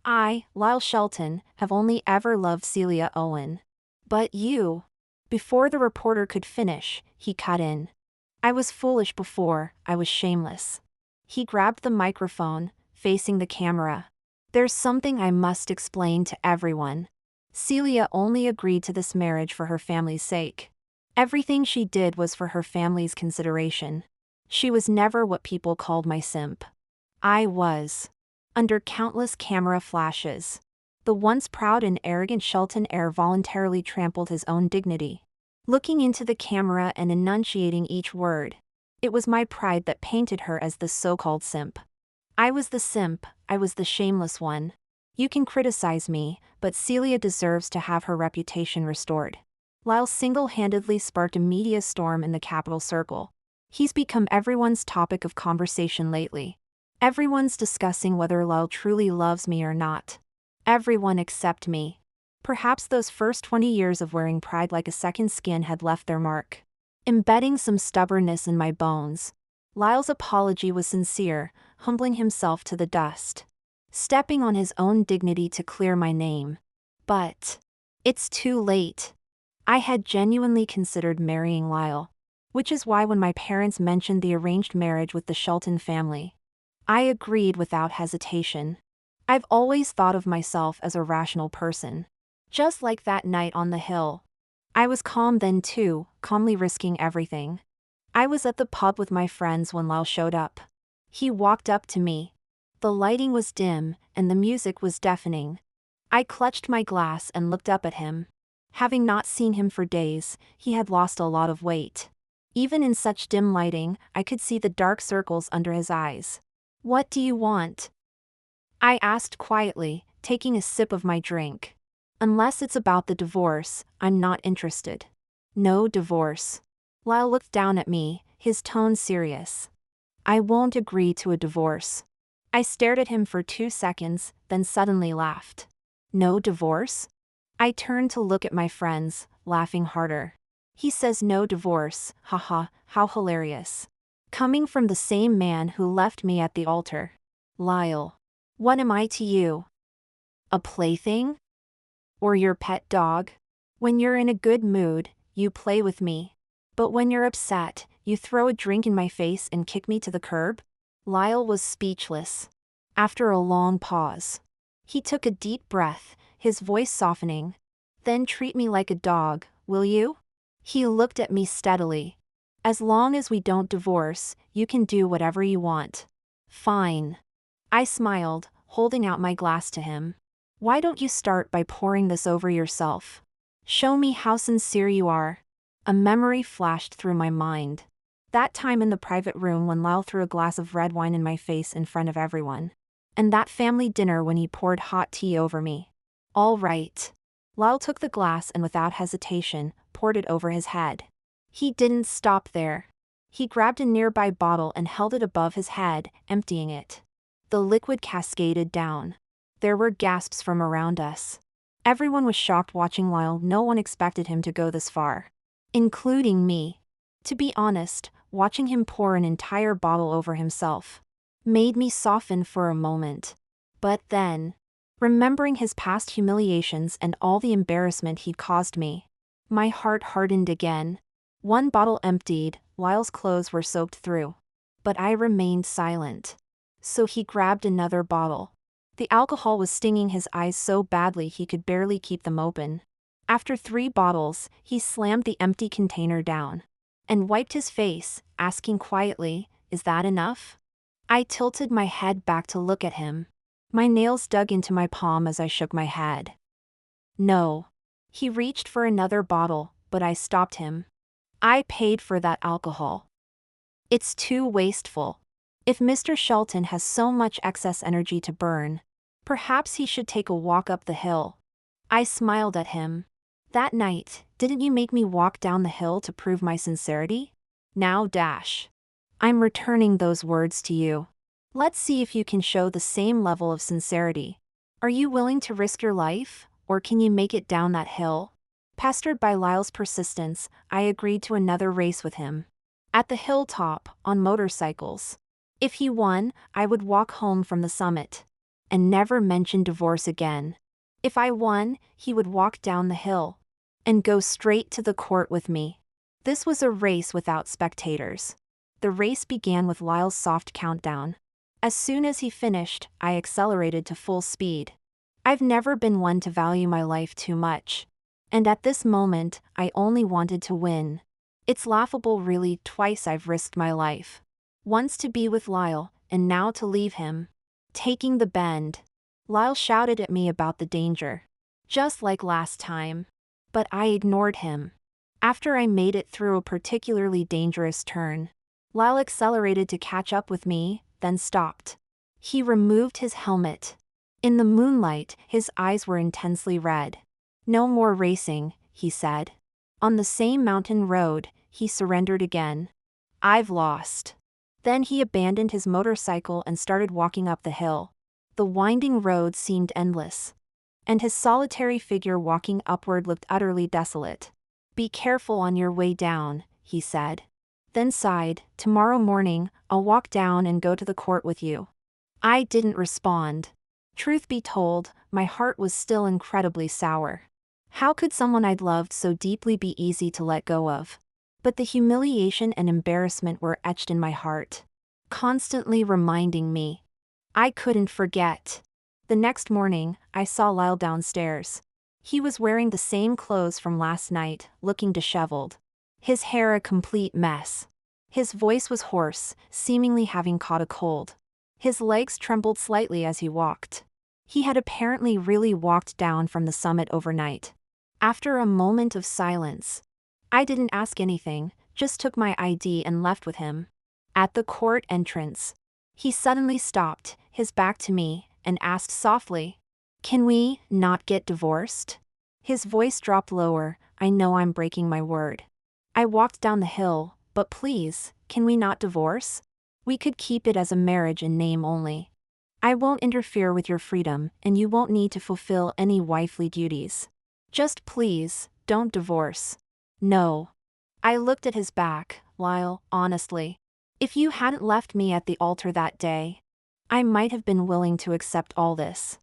"I, Lyle Shelton, have only ever loved Celia Owen. But you..." Before the reporter could finish, he cut in. "I was foolish before, I was shameless." He grabbed the microphone, facing the camera. "There's something I must explain to everyone. Celia only agreed to this marriage for her family's sake. Everything she did was for her family's consideration. She was never what people called my simp. I was." Under countless camera flashes, the once proud and arrogant Shelton heir voluntarily trampled his own dignity. Looking into the camera and enunciating each word, it was my pride that painted her as the so-called simp. I was the simp, I was the shameless one. You can criticize me, but Celia deserves to have her reputation restored. Lyle single-handedly sparked a media storm in the Capitol Circle. He's become everyone's topic of conversation lately. Everyone's discussing whether Lyle truly loves me or not. Everyone except me. Perhaps those first 20 years of wearing pride like a second skin had left their mark, embedding some stubbornness in my bones. Lyle's apology was sincere, humbling himself to the dust, stepping on his own dignity to clear my name. But it's too late. I had genuinely considered marrying Lyle, which is why when my parents mentioned the arranged marriage with the Shelton family, I agreed without hesitation. I've always thought of myself as a rational person. Just like that night on the hill. I was calm then too, calmly risking everything. I was at the pub with my friends when Lyle showed up. He walked up to me. The lighting was dim, and the music was deafening. I clutched my glass and looked up at him. Having not seen him for days, he had lost a lot of weight. Even in such dim lighting, I could see the dark circles under his eyes. "What do you want?" I asked quietly, taking a sip of my drink. "Unless it's about the divorce, I'm not interested." "No divorce." Lyle looked down at me, his tone serious. I won't agree to a divorce. I stared at him for 2 seconds, then suddenly laughed. No divorce? I turned to look at my friends, laughing harder. He says no divorce, haha, how hilarious. Coming from the same man who left me at the altar. Lyle. What am I to you? A plaything? Or your pet dog? When you're in a good mood, you play with me. But when you're upset, you throw a drink in my face and kick me to the curb? Lyle was speechless. After a long pause, he took a deep breath, his voice softening. Then treat me like a dog, will you? He looked at me steadily. As long as we don't divorce, you can do whatever you want. Fine. I smiled, holding out my glass to him. Why don't you start by pouring this over yourself? Show me how sincere you are. A memory flashed through my mind. That time in the private room when Lyle threw a glass of red wine in my face in front of everyone. And that family dinner when he poured hot tea over me. All right. Lyle took the glass and without hesitation, poured it over his head. He didn't stop there. He grabbed a nearby bottle and held it above his head, emptying it. The liquid cascaded down. There were gasps from around us. Everyone was shocked watching Lyle. No one expected him to go this far. Including me. To be honest, watching him pour an entire bottle over himself made me soften for a moment. But then, remembering his past humiliations and all the embarrassment he'd caused me, my heart hardened again. One bottle emptied, Lyle's clothes were soaked through. But I remained silent. So he grabbed another bottle. The alcohol was stinging his eyes so badly he could barely keep them open. After 3 bottles, he slammed the empty container down and wiped his face, asking quietly, "Is that enough?" I tilted my head back to look at him. My nails dug into my palm as I shook my head. No. He reached for another bottle, but I stopped him. I paid for that alcohol. It's too wasteful. If Mr. Shelton has so much excess energy to burn, perhaps he should take a walk up the hill. I smiled at him. That night, didn't you make me walk down the hill to prove my sincerity? Now dash. I'm returning those words to you. Let's see if you can show the same level of sincerity. Are you willing to risk your life, or can you make it down that hill? Pestered by Lyle's persistence, I agreed to another race with him. At the hilltop, on motorcycles. If he won, I would walk home from the summit and never mention divorce again. If I won, he would walk down the hill and go straight to the court with me. This was a race without spectators. The race began with Lyle's soft countdown. As soon as he finished, I accelerated to full speed. I've never been one to value my life too much. And at this moment, I only wanted to win. It's laughable really, twice I've risked my life. Once to be with Lyle, and now to leave him. Taking the bend. Lyle shouted at me about the danger. Just like last time. But I ignored him. After I made it through a particularly dangerous turn, Lyle accelerated to catch up with me, then stopped. He removed his helmet. In the moonlight, his eyes were intensely red. No more racing, he said. On the same mountain road, he surrendered again. I've lost. Then he abandoned his motorcycle and started walking up the hill. The winding road seemed endless. And his solitary figure walking upward looked utterly desolate. Be careful on your way down, he said. Then sighed, tomorrow morning, I'll walk down and go to the court with you. I didn't respond. Truth be told, my heart was still incredibly sour. How could someone I'd loved so deeply be easy to let go of? But the humiliation and embarrassment were etched in my heart, constantly reminding me. I couldn't forget. The next morning, I saw Lyle downstairs. He was wearing the same clothes from last night, looking disheveled. His hair a complete mess. His voice was hoarse, seemingly having caught a cold. His legs trembled slightly as he walked. He had apparently really walked down from the summit overnight. After a moment of silence, I didn't ask anything, just took my ID and left with him. At the court entrance, he suddenly stopped, his back to me, and asked softly, "Can we not get divorced?" His voice dropped lower, I know I'm breaking my word. I walked down the hill, but please, Can we not divorce? We could keep it as a marriage in name only. I won't interfere with your freedom, and you won't need to fulfill any wifely duties. Just please, don't divorce. No. I looked at his back, Lyle, honestly. If you hadn't left me at the altar that day, I might have been willing to accept all this.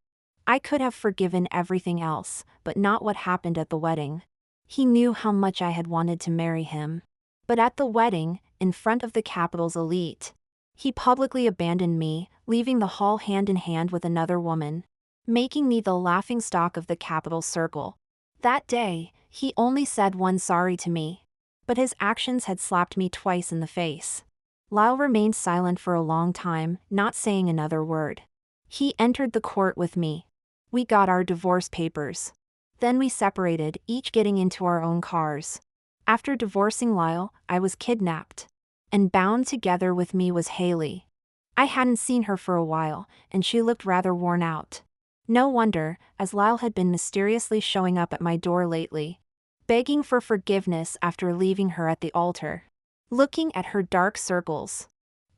I could have forgiven everything else, but not what happened at the wedding. He knew how much I had wanted to marry him. But at the wedding, in front of the capital's elite, he publicly abandoned me, leaving the hall hand in hand with another woman, making me the laughingstock of the capital circle. That day, he only said one sorry to me, but his actions had slapped me twice in the face. Lyle remained silent for a long time, not saying another word. He entered the court with me. We got our divorce papers. Then we separated, each getting into our own cars. After divorcing Lyle, I was kidnapped. And bound together with me was Haley. I hadn't seen her for a while, and she looked rather worn out. No wonder, as Lyle had been mysteriously showing up at my door lately, begging for forgiveness after leaving her at the altar. Looking at her dark circles,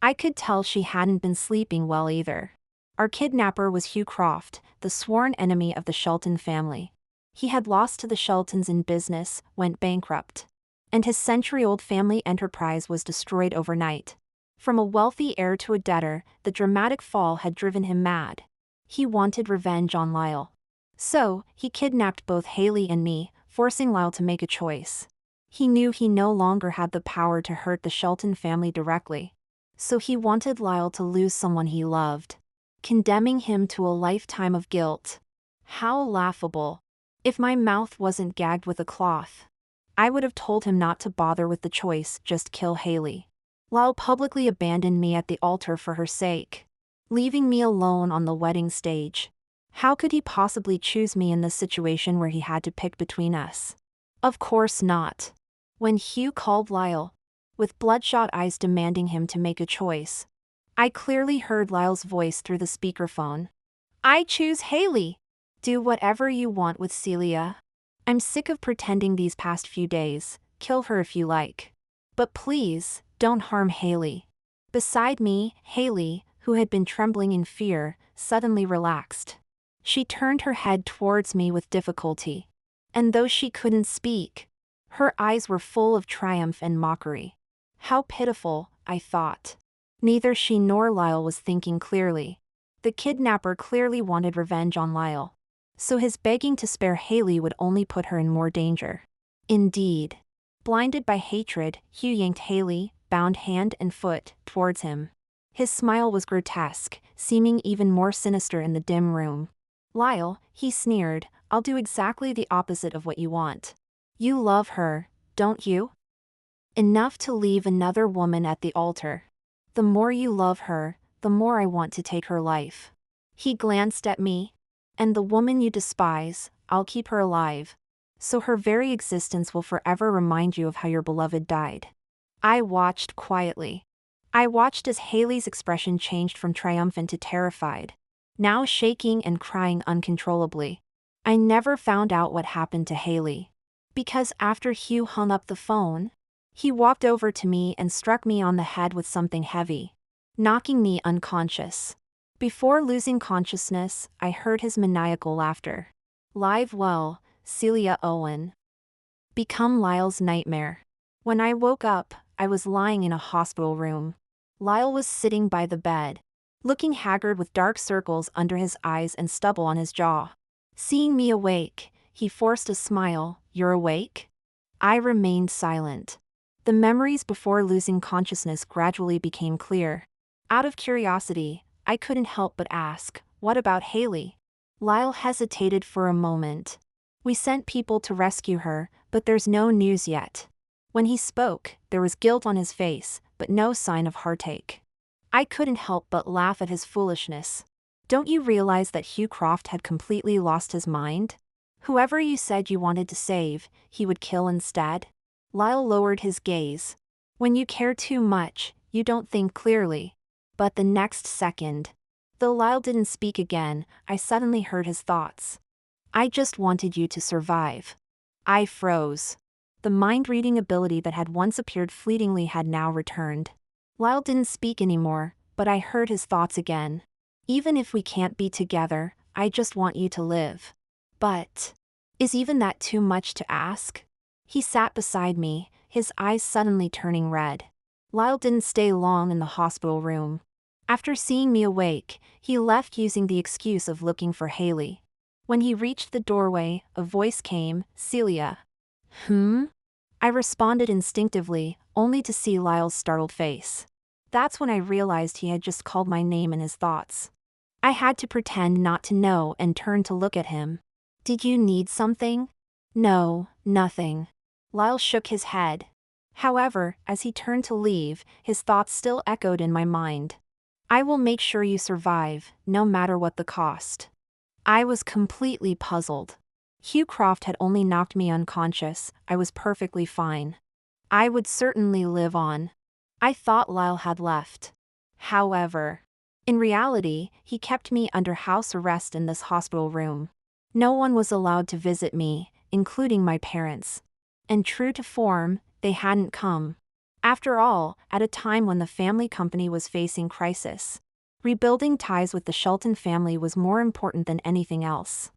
I could tell she hadn't been sleeping well either. Our kidnapper was Hugh Croft, the sworn enemy of the Shelton family. He had lost to the Sheltons in business, went bankrupt, and his century-old family enterprise was destroyed overnight. From a wealthy heir to a debtor, the dramatic fall had driven him mad. He wanted revenge on Lyle. So, he kidnapped both Haley and me, forcing Lyle to make a choice. He knew he no longer had the power to hurt the Shelton family directly. So he wanted Lyle to lose someone he loved, condemning him to a lifetime of guilt. How laughable. If my mouth wasn't gagged with a cloth, I would have told him not to bother with the choice, just kill Haley. Lyle publicly abandoned me at the altar for her sake, leaving me alone on the wedding stage. How could he possibly choose me in this situation where he had to pick between us? Of course not. When Hugh called Lyle, with bloodshot eyes demanding him to make a choice, I clearly heard Lyle's voice through the speakerphone. I choose Haley. Do whatever you want with Celia. I'm sick of pretending these past few days. Kill her if you like. But please, don't harm Haley. Beside me, Haley, who had been trembling in fear, suddenly relaxed. She turned her head towards me with difficulty. And though she couldn't speak, her eyes were full of triumph and mockery. How pitiful, I thought. Neither she nor Lyle was thinking clearly. The kidnapper clearly wanted revenge on Lyle, so his begging to spare Haley would only put her in more danger. Indeed. Blinded by hatred, Hugh yanked Haley, bound hand and foot, towards him. His smile was grotesque, seeming even more sinister in the dim room. Lyle, he sneered, I'll do exactly the opposite of what you want. You love her, don't you? Enough to leave another woman at the altar. The more you love her, the more I want to take her life. He glanced at me. And the woman you despise, I'll keep her alive, so her very existence will forever remind you of how your beloved died. I watched quietly. I watched as Haley's expression changed from triumphant to terrified, now shaking and crying uncontrollably. I never found out what happened to Haley, because after Hugh hung up the phone, he walked over to me and struck me on the head with something heavy, knocking me unconscious. Before losing consciousness, I heard his maniacal laughter. Live well, Celia Owen. Become Lyle's nightmare. When I woke up, I was lying in a hospital room. Lyle was sitting by the bed, looking haggard with dark circles under his eyes and stubble on his jaw. Seeing me awake, he forced a smile. You're awake? I remained silent. The memories before losing consciousness gradually became clear. Out of curiosity, I couldn't help but ask, what about Haley? Lyle hesitated for a moment. We sent people to rescue her, but there's no news yet. When he spoke, there was guilt on his face, but no sign of heartache. I couldn't help but laugh at his foolishness. Don't you realize that Hugh Croft had completely lost his mind? Whoever you said you wanted to save, he would kill instead? Lyle lowered his gaze. When you care too much, you don't think clearly. But the next second, though Lyle didn't speak again, I suddenly heard his thoughts. I just wanted you to survive. I froze. The mind-reading ability that had once appeared fleetingly had now returned. Lyle didn't speak anymore, but I heard his thoughts again. Even if we can't be together, I just want you to live. But is even that too much to ask? He sat beside me, his eyes suddenly turning red. Lyle didn't stay long in the hospital room. After seeing me awake, he left using the excuse of looking for Haley. When he reached the doorway, a voice came, "Celia." I responded instinctively, only to see Lyle's startled face. That's when I realized he had just called my name in his thoughts. I had to pretend not to know and turn to look at him. "Did you need something?" "No, nothing." Lyle shook his head. However, as he turned to leave, his thoughts still echoed in my mind. "I will make sure you survive, no matter what the cost." I was completely puzzled. Hugh Croft had only knocked me unconscious, I was perfectly fine. I would certainly live on. I thought Lyle had left. However, in reality, he kept me under house arrest in this hospital room. No one was allowed to visit me, including my parents. And true to form, they hadn't come. After all, at a time when the family company was facing crisis, rebuilding ties with the Shelton family was more important than anything else.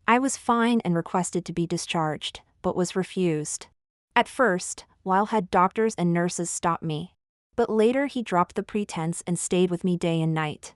I was fine and requested to be discharged, but was refused. At first, Lyle had doctors and nurses stop me. But later he dropped the pretense and stayed with me day and night.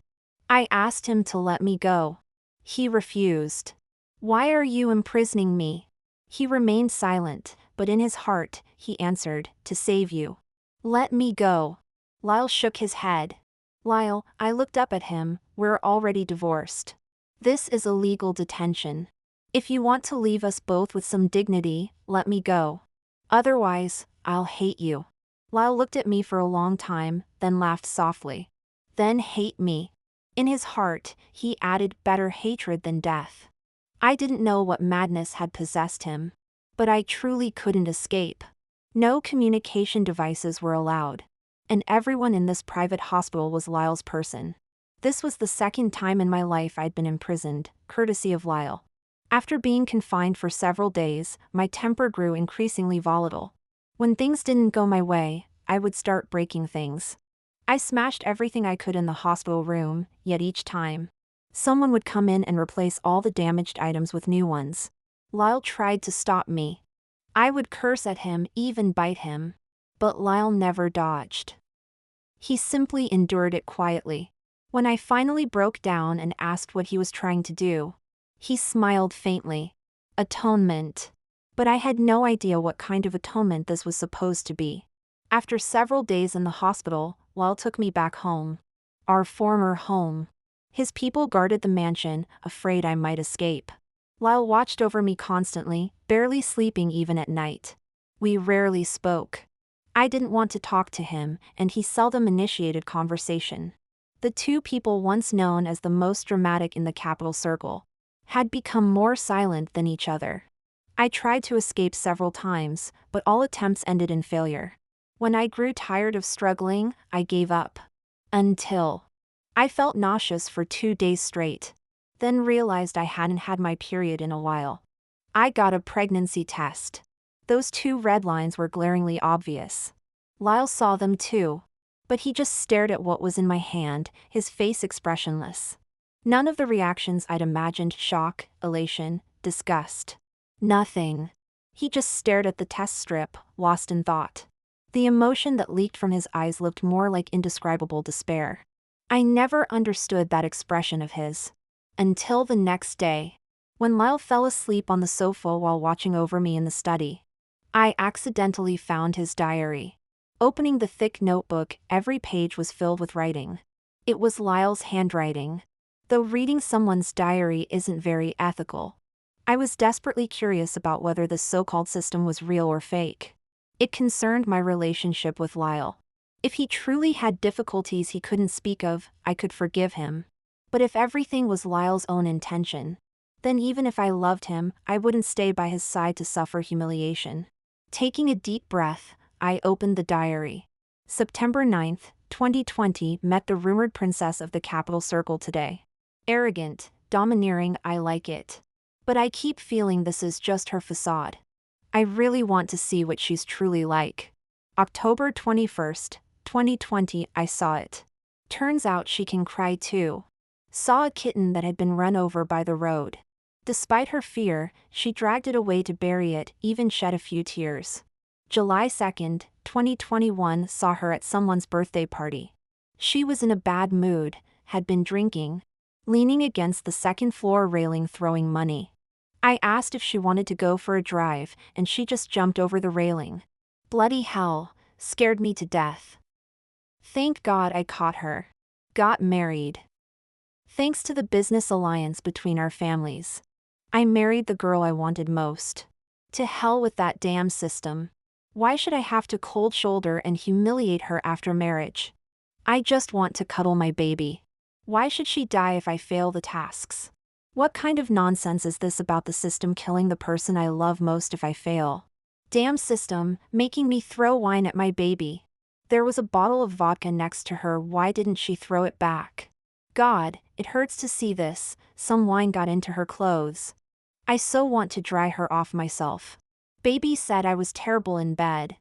I asked him to let me go. He refused. "Why are you imprisoning me?" He remained silent, but in his heart, he answered, "To save you." "Let me go." Lyle shook his head. "Lyle," I looked up at him, "we're already divorced. This is illegal detention. If you want to leave us both with some dignity, let me go. Otherwise, I'll hate you." Lyle looked at me for a long time, then laughed softly. "Then hate me." In his heart, he added, "Better hatred than death." I didn't know what madness had possessed him. But I truly couldn't escape. No communication devices were allowed. And everyone in this private hospital was Lyle's person. This was the second time in my life I'd been imprisoned, courtesy of Lyle. After being confined for several days, my temper grew increasingly volatile. When things didn't go my way, I would start breaking things. I smashed everything I could in the hospital room, yet each time, someone would come in and replace all the damaged items with new ones. Lyle tried to stop me. I would curse at him, even bite him. But Lyle never dodged. He simply endured it quietly. When I finally broke down and asked what he was trying to do, he smiled faintly. Atonement. But I had no idea what kind of atonement this was supposed to be. After several days in the hospital, Lyle took me back home. Our former home. His people guarded the mansion, afraid I might escape. Lyle watched over me constantly, barely sleeping even at night. We rarely spoke. I didn't want to talk to him, and he seldom initiated conversation. The two people once known as the most dramatic in the capital circle had become more silent than each other. I tried to escape several times, but all attempts ended in failure. When I grew tired of struggling, I gave up. Until I felt nauseous for 2 days straight. Then realized I hadn't had my period in a while. I got a pregnancy test. Those 2 red lines were glaringly obvious. Lyle saw them too. But he just stared at what was in my hand, his face expressionless. None of the reactions I'd imagined: shock, elation, disgust. Nothing. He just stared at the test strip, lost in thought. The emotion that leaked from his eyes looked more like indescribable despair. I never understood that expression of his. Until the next day, when Lyle fell asleep on the sofa while watching over me in the study. I accidentally found his diary. Opening the thick notebook, every page was filled with writing. It was Lyle's handwriting. Though reading someone's diary isn't very ethical, I was desperately curious about whether this so-called system was real or fake. It concerned my relationship with Lyle. If he truly had difficulties he couldn't speak of, I could forgive him. But if everything was Lyle's own intention, then even if I loved him, I wouldn't stay by his side to suffer humiliation. Taking a deep breath, I opened the diary. September 9th, 2020, met the rumored princess of the capital circle today. Arrogant, domineering, I like it. But I keep feeling this is just her facade. I really want to see what she's truly like. October 21st, 2020, I saw it. Turns out she can cry too. Saw a kitten that had been run over by the road. Despite her fear, she dragged it away to bury it, even shed a few tears. July 2nd, 2021, saw her at someone's birthday party. She was in a bad mood, had been drinking, leaning against the second floor railing throwing money. I asked if she wanted to go for a drive, and she just jumped over the railing. Bloody hell, scared me to death. Thank God I caught her. Got married. Thanks to the business alliance between our families. I married the girl I wanted most. To hell with that damn system. Why should I have to cold shoulder and humiliate her after marriage? I just want to cuddle my baby. Why should she die if I fail the tasks? What kind of nonsense is this about the system killing the person I love most if I fail? Damn system, making me throw wine at my baby. There was a bottle of vodka next to her, why didn't she throw it back? God, it hurts to see this, some wine got into her clothes. I so want to dry her off myself. Baby said I was terrible in bed.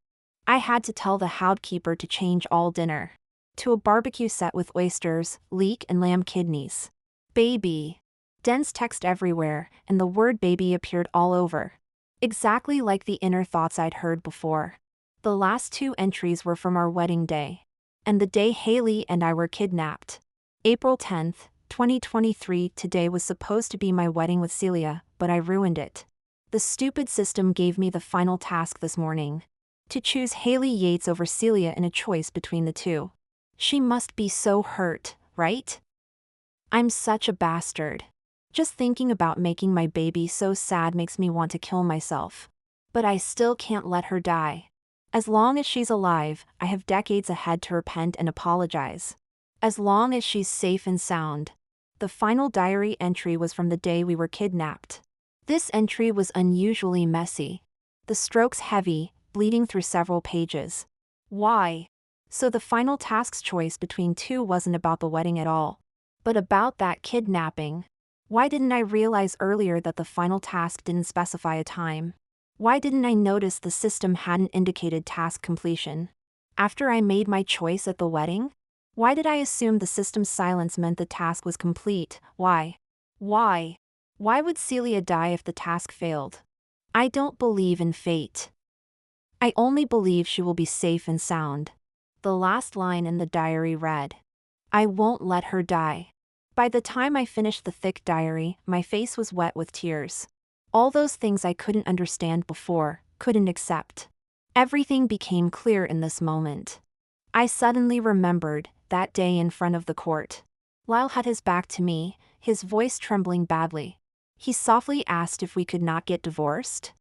I had to tell the housekeeper to change all dinner to a barbecue set with oysters, leek and lamb kidneys. Baby. Dense text everywhere, and the word baby appeared all over. Exactly like the inner thoughts I'd heard before. The last two entries were from our wedding day. And the day Haley and I were kidnapped. April 10th, 2023. Today was supposed to be my wedding with Celia, but I ruined it. The stupid system gave me the final task this morning. To choose Haley Yates over Celia in a choice between the two. She must be so hurt, right? I'm such a bastard. Just thinking about making my baby so sad makes me want to kill myself. But I still can't let her die. As long as she's alive, I have decades ahead to repent and apologize. As long as she's safe and sound. The final diary entry was from the day we were kidnapped. This entry was unusually messy. The strokes heavy, bleeding through several pages. Why? So the final task's choice between two wasn't about the wedding at all, but about that kidnapping. Why didn't I realize earlier that the final task didn't specify a time? Why didn't I notice the system hadn't indicated task completion? After I made my choice at the wedding? Why did I assume the system's silence meant the task was complete? Why? Why? Why would Celia die if the task failed? I don't believe in fate. I only believe she will be safe and sound. The last line in the diary read, I won't let her die. By the time I finished the thick diary, my face was wet with tears. All those things I couldn't understand before, couldn't accept. Everything became clear in this moment. I suddenly remembered that day in front of the court. Lyle had his back to me, his voice trembling badly. He softly asked if we could not get divorced.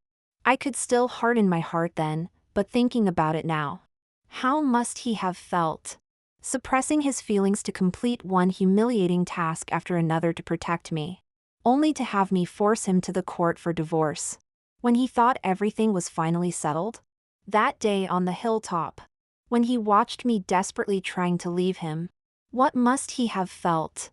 I could still harden my heart then, but thinking about it now. How must he have felt? Suppressing his feelings to complete one humiliating task after another to protect me. Only to have me force him to the court for divorce. When he thought everything was finally settled? That day on the hilltop. When he watched me desperately trying to leave him. What must he have felt?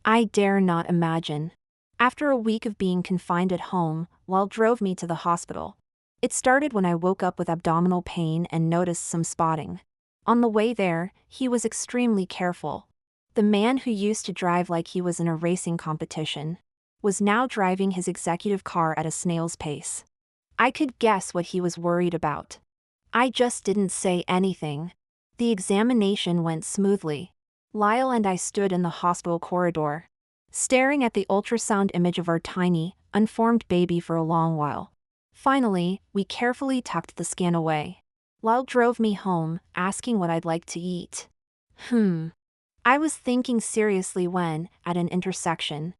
I dare not imagine. After a week of being confined at home, Lyle drove me to the hospital. It started when I woke up with abdominal pain and noticed some spotting. On the way there, he was extremely careful. The man who used to drive like he was in a racing competition was now driving his executive car at a snail's pace. I could guess what he was worried about. I just didn't say anything. The examination went smoothly. Lyle and I stood in the hospital corridor, staring at the ultrasound image of our tiny, unformed baby for a long while. Finally, we carefully tucked the scan away. Lyle drove me home, asking what I'd like to eat. I was thinking seriously when, at an intersection,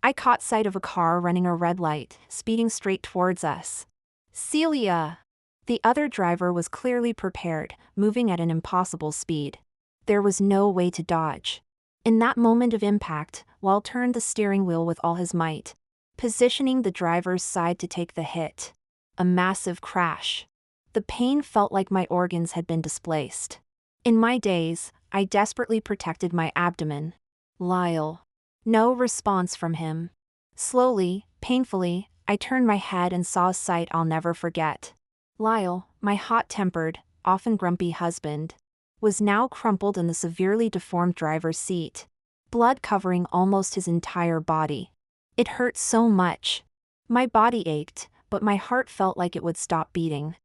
I caught sight of a car running a red light, speeding straight towards us. Celia! The other driver was clearly prepared, moving at an impossible speed. There was no way to dodge. In that moment of impact, Lyle turned the steering wheel with all his might, positioning the driver's side to take the hit. A massive crash. The pain felt like my organs had been displaced. In my daze, I desperately protected my abdomen. Lyle. No response from him. Slowly, painfully, I turned my head and saw a sight I'll never forget. Lyle, my hot-tempered, often grumpy husband, was now crumpled in the severely deformed driver's seat, blood covering almost his entire body. It hurt so much. My body ached, but my heart felt like it would stop beating.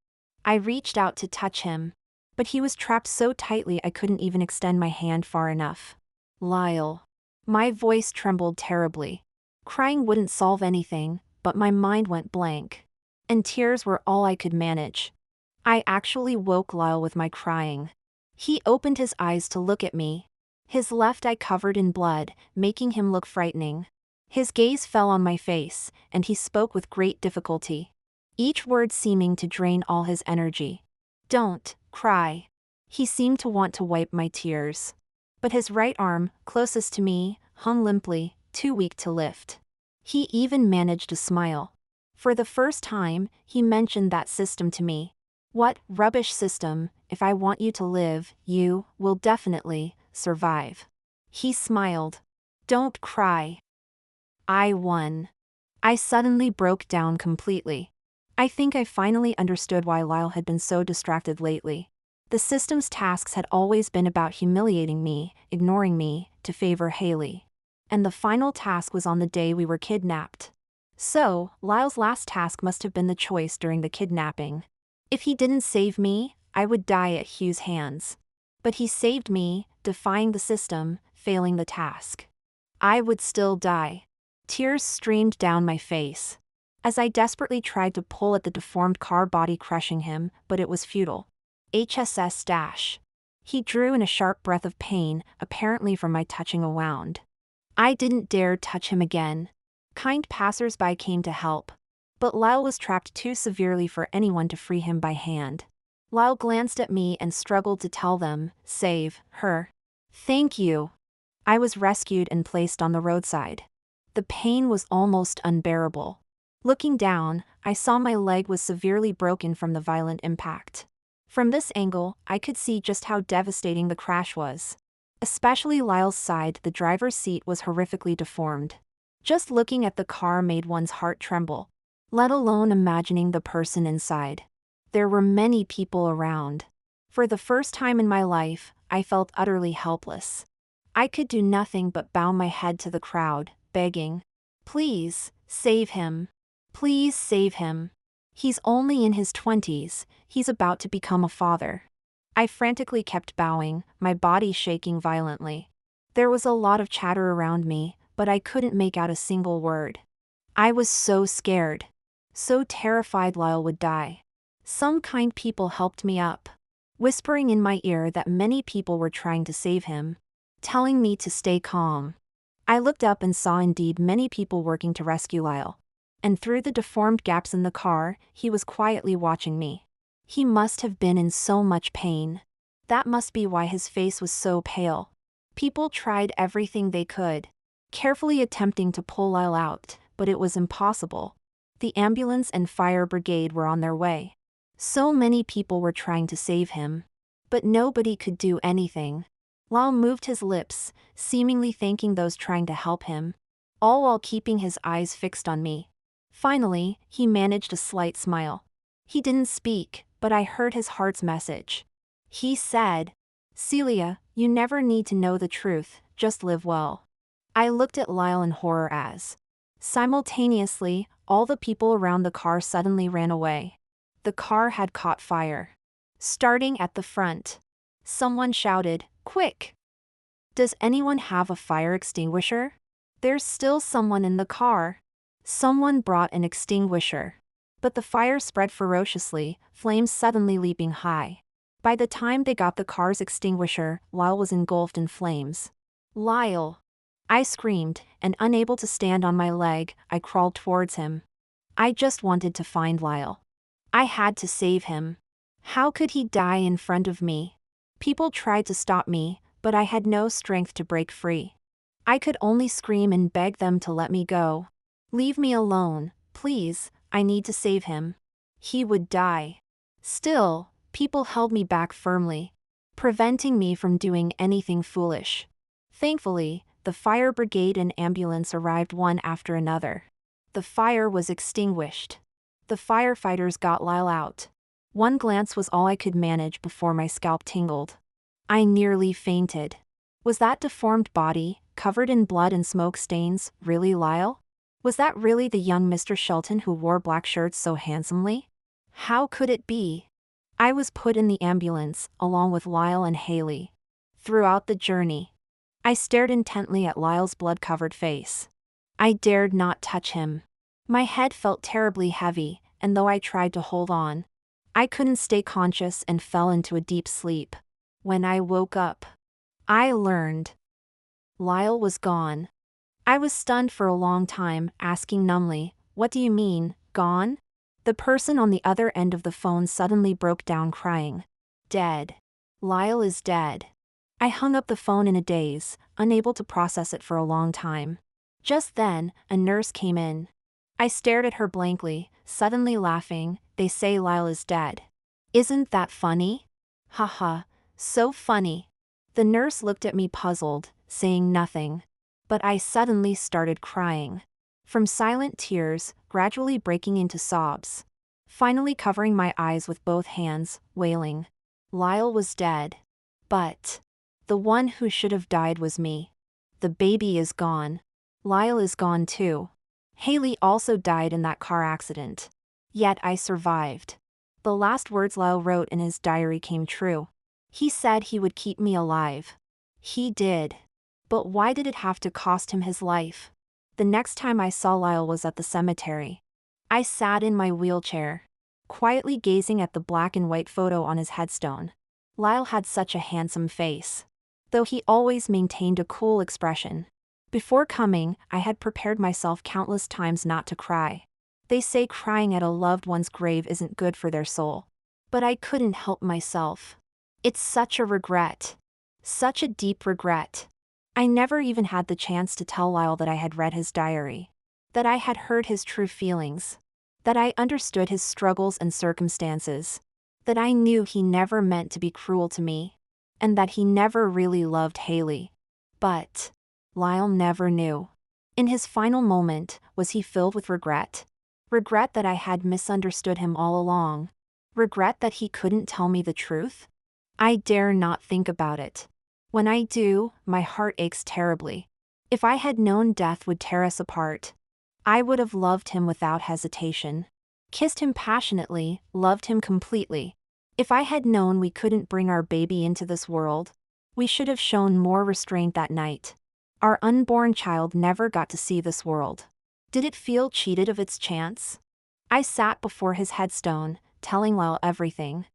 I reached out to touch him, but he was trapped so tightly I couldn't even extend my hand far enough. Lyle. My voice trembled terribly. Crying wouldn't solve anything, but my mind went blank. And tears were all I could manage. I actually woke Lyle with my crying. He opened his eyes to look at me, his left eye covered in blood, making him look frightening. His gaze fell on my face, and he spoke with great difficulty, each word seeming to drain all his energy. "Don't cry." He seemed to want to wipe my tears. But his right arm, closest to me, hung limply, too weak to lift. He even managed to smile. For the first time, he mentioned that system to me. "What rubbish system? If I want you to live, you will definitely survive." He smiled. "Don't cry." I won. I suddenly broke down completely. I think I finally understood why Lyle had been so distracted lately. The system's tasks had always been about humiliating me, ignoring me, to favor Haley. And the final task was on the day we were kidnapped. So, Lyle's last task must have been the choice during the kidnapping. If he didn't save me, I would die at Hugh's hands. But he saved me, defying the system, failing the task. I would still die. Tears streamed down my face as I desperately tried to pull at the deformed car body, crushing him, but it was futile. HSS dash. He drew in a sharp breath of pain, apparently from my touching a wound. I didn't dare touch him again. Kind passers-by came to help, but Lyle was trapped too severely for anyone to free him by hand. Lyle glanced at me and struggled to tell them, "Save her." "Thank you." I was rescued and placed on the roadside. The pain was almost unbearable. Looking down, I saw my leg was severely broken from the violent impact. From this angle, I could see just how devastating the crash was. Especially Lyle's side, the driver's seat was horrifically deformed. Just looking at the car made one's heart tremble, let alone imagining the person inside. There were many people around. For the first time in my life, I felt utterly helpless. I could do nothing but bow my head to the crowd, begging, "Please, save him. Please save him. He's only in his 20s, he's about to become a father." I frantically kept bowing, my body shaking violently. There was a lot of chatter around me, but I couldn't make out a single word. I was so scared. So terrified Lyle would die. Some kind people helped me up, whispering in my ear that many people were trying to save him, telling me to stay calm. I looked up and saw indeed many people working to rescue Lyle. And through the deformed gaps in the car, he was quietly watching me. He must have been in so much pain. That must be why his face was so pale. People tried everything they could, carefully attempting to pull Lyle out, but it was impossible. The ambulance and fire brigade were on their way. So many people were trying to save him, but nobody could do anything. Lyle moved his lips, seemingly thanking those trying to help him, all while keeping his eyes fixed on me. Finally, he managed a slight smile. He didn't speak, but I heard his heart's message. He said, "Celia, you never need to know the truth, just live well." I looked at Lyle in horror as, simultaneously, all the people around the car suddenly ran away. The car had caught fire. Starting at the front, someone shouted, "Quick! Does anyone have a fire extinguisher? There's still someone in the car." Someone brought an extinguisher. But the fire spread ferociously, flames suddenly leaping high. By the time they got the car's extinguisher, Lyle was engulfed in flames. "Lyle!" I screamed, and unable to stand on my leg, I crawled towards him. I just wanted to find Lyle. I had to save him. How could he die in front of me? People tried to stop me, but I had no strength to break free. I could only scream and beg them to let me go. "Leave me alone, please, I need to save him. He would die." Still, people held me back firmly, preventing me from doing anything foolish. Thankfully, the fire brigade and ambulance arrived one after another. The fire was extinguished. The firefighters got Lyle out. One glance was all I could manage before my scalp tingled. I nearly fainted. Was that deformed body, covered in blood and smoke stains, really Lyle? Was that really the young Mr. Shelton who wore black shirts so handsomely? How could it be? I was put in the ambulance, along with Lyle and Haley. Throughout the journey, I stared intently at Lyle's blood-covered face. I dared not touch him. My head felt terribly heavy, and though I tried to hold on, I couldn't stay conscious and fell into a deep sleep. When I woke up, I learned Lyle was gone. I was stunned for a long time, asking numbly, "What do you mean, gone?" The person on the other end of the phone suddenly broke down crying. "Dead. Lyle is dead." I hung up the phone in a daze, unable to process it for a long time. Just then, a nurse came in. I stared at her blankly, suddenly laughing. "They say Lyle is dead. Isn't that funny?" "Haha, so funny." The nurse looked at me puzzled, saying nothing. But I suddenly started crying. From silent tears, gradually breaking into sobs. Finally covering my eyes with both hands, wailing. Lyle was dead. But the one who should have died was me. The baby is gone. Lyle is gone too. Haley also died in that car accident. Yet I survived. The last words Lyle wrote in his diary came true. He said he would keep me alive. He did. But why did it have to cost him his life? The next time I saw Lyle was at the cemetery. I sat in my wheelchair, quietly gazing at the black and white photo on his headstone. Lyle had such a handsome face, though he always maintained a cool expression. Before coming, I had prepared myself countless times not to cry. They say crying at a loved one's grave isn't good for their soul. But I couldn't help myself. It's such a regret. Such a deep regret. I never even had the chance to tell Lyle that I had read his diary, that I had heard his true feelings, that I understood his struggles and circumstances, that I knew he never meant to be cruel to me, and that he never really loved Haley. But Lyle never knew. In his final moment, was he filled with regret? Regret that I had misunderstood him all along. Regret that he couldn't tell me the truth? I dare not think about it. When I do, my heart aches terribly. If I had known death would tear us apart, I would have loved him without hesitation. Kissed him passionately, loved him completely. If I had known we couldn't bring our baby into this world, we should have shown more restraint that night. Our unborn child never got to see this world. Did it feel cheated of its chance? I sat before his headstone, telling Lyle everything.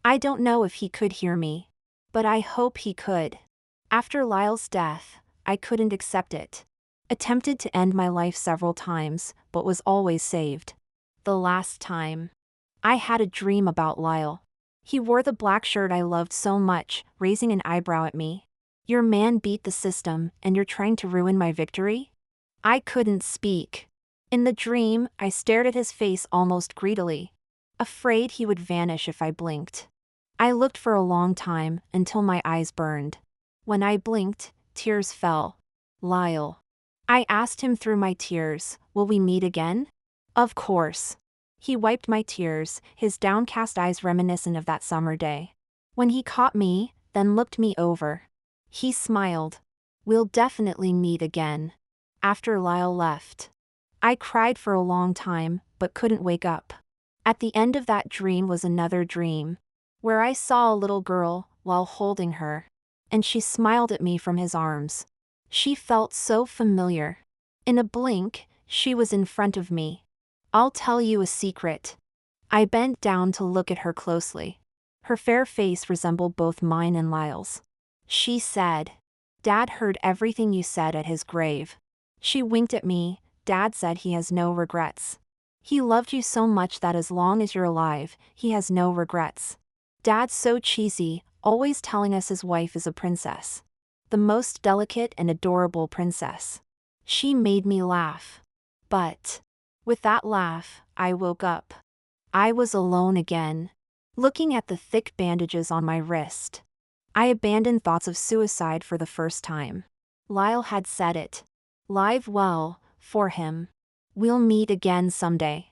I don't know if he could hear me, but I hope he could. After Lyle's death, I couldn't accept it. Attempted to end my life several times, but was always saved. The last time, I had a dream about Lyle. He wore the black shirt I loved so much, raising an eyebrow at me. "Your man beat the system, and you're trying to ruin my victory?" I couldn't speak. In the dream, I stared at his face almost greedily, afraid he would vanish if I blinked. I looked for a long time, until my eyes burned. When I blinked, tears fell. "Lyle." I asked him through my tears, "Will we meet again?" "Of course." He wiped my tears, his downcast eyes reminiscent of that summer day. When he caught me, then looked me over, he smiled. "We'll definitely meet again." After Lyle left, I cried for a long time, but couldn't wake up. At the end of that dream was another dream, where I saw a little girl, while holding her, and she smiled at me from his arms. She felt so familiar. In a blink, she was in front of me. I'll tell you a secret. I bent down to look at her closely. Her fair face resembled both mine and Lyle's. She said, "Dad heard everything you said at his grave." She winked at me. "Dad said he has no regrets. He loved you so much that as long as you're alive, he has no regrets. Dad's so cheesy, always telling us his wife is a princess. The most delicate and adorable princess." She made me laugh. But with that laugh, I woke up. I was alone again, looking at the thick bandages on my wrist. I abandoned thoughts of suicide for the first time. Lyle had said it. Live well, for him. We'll meet again someday.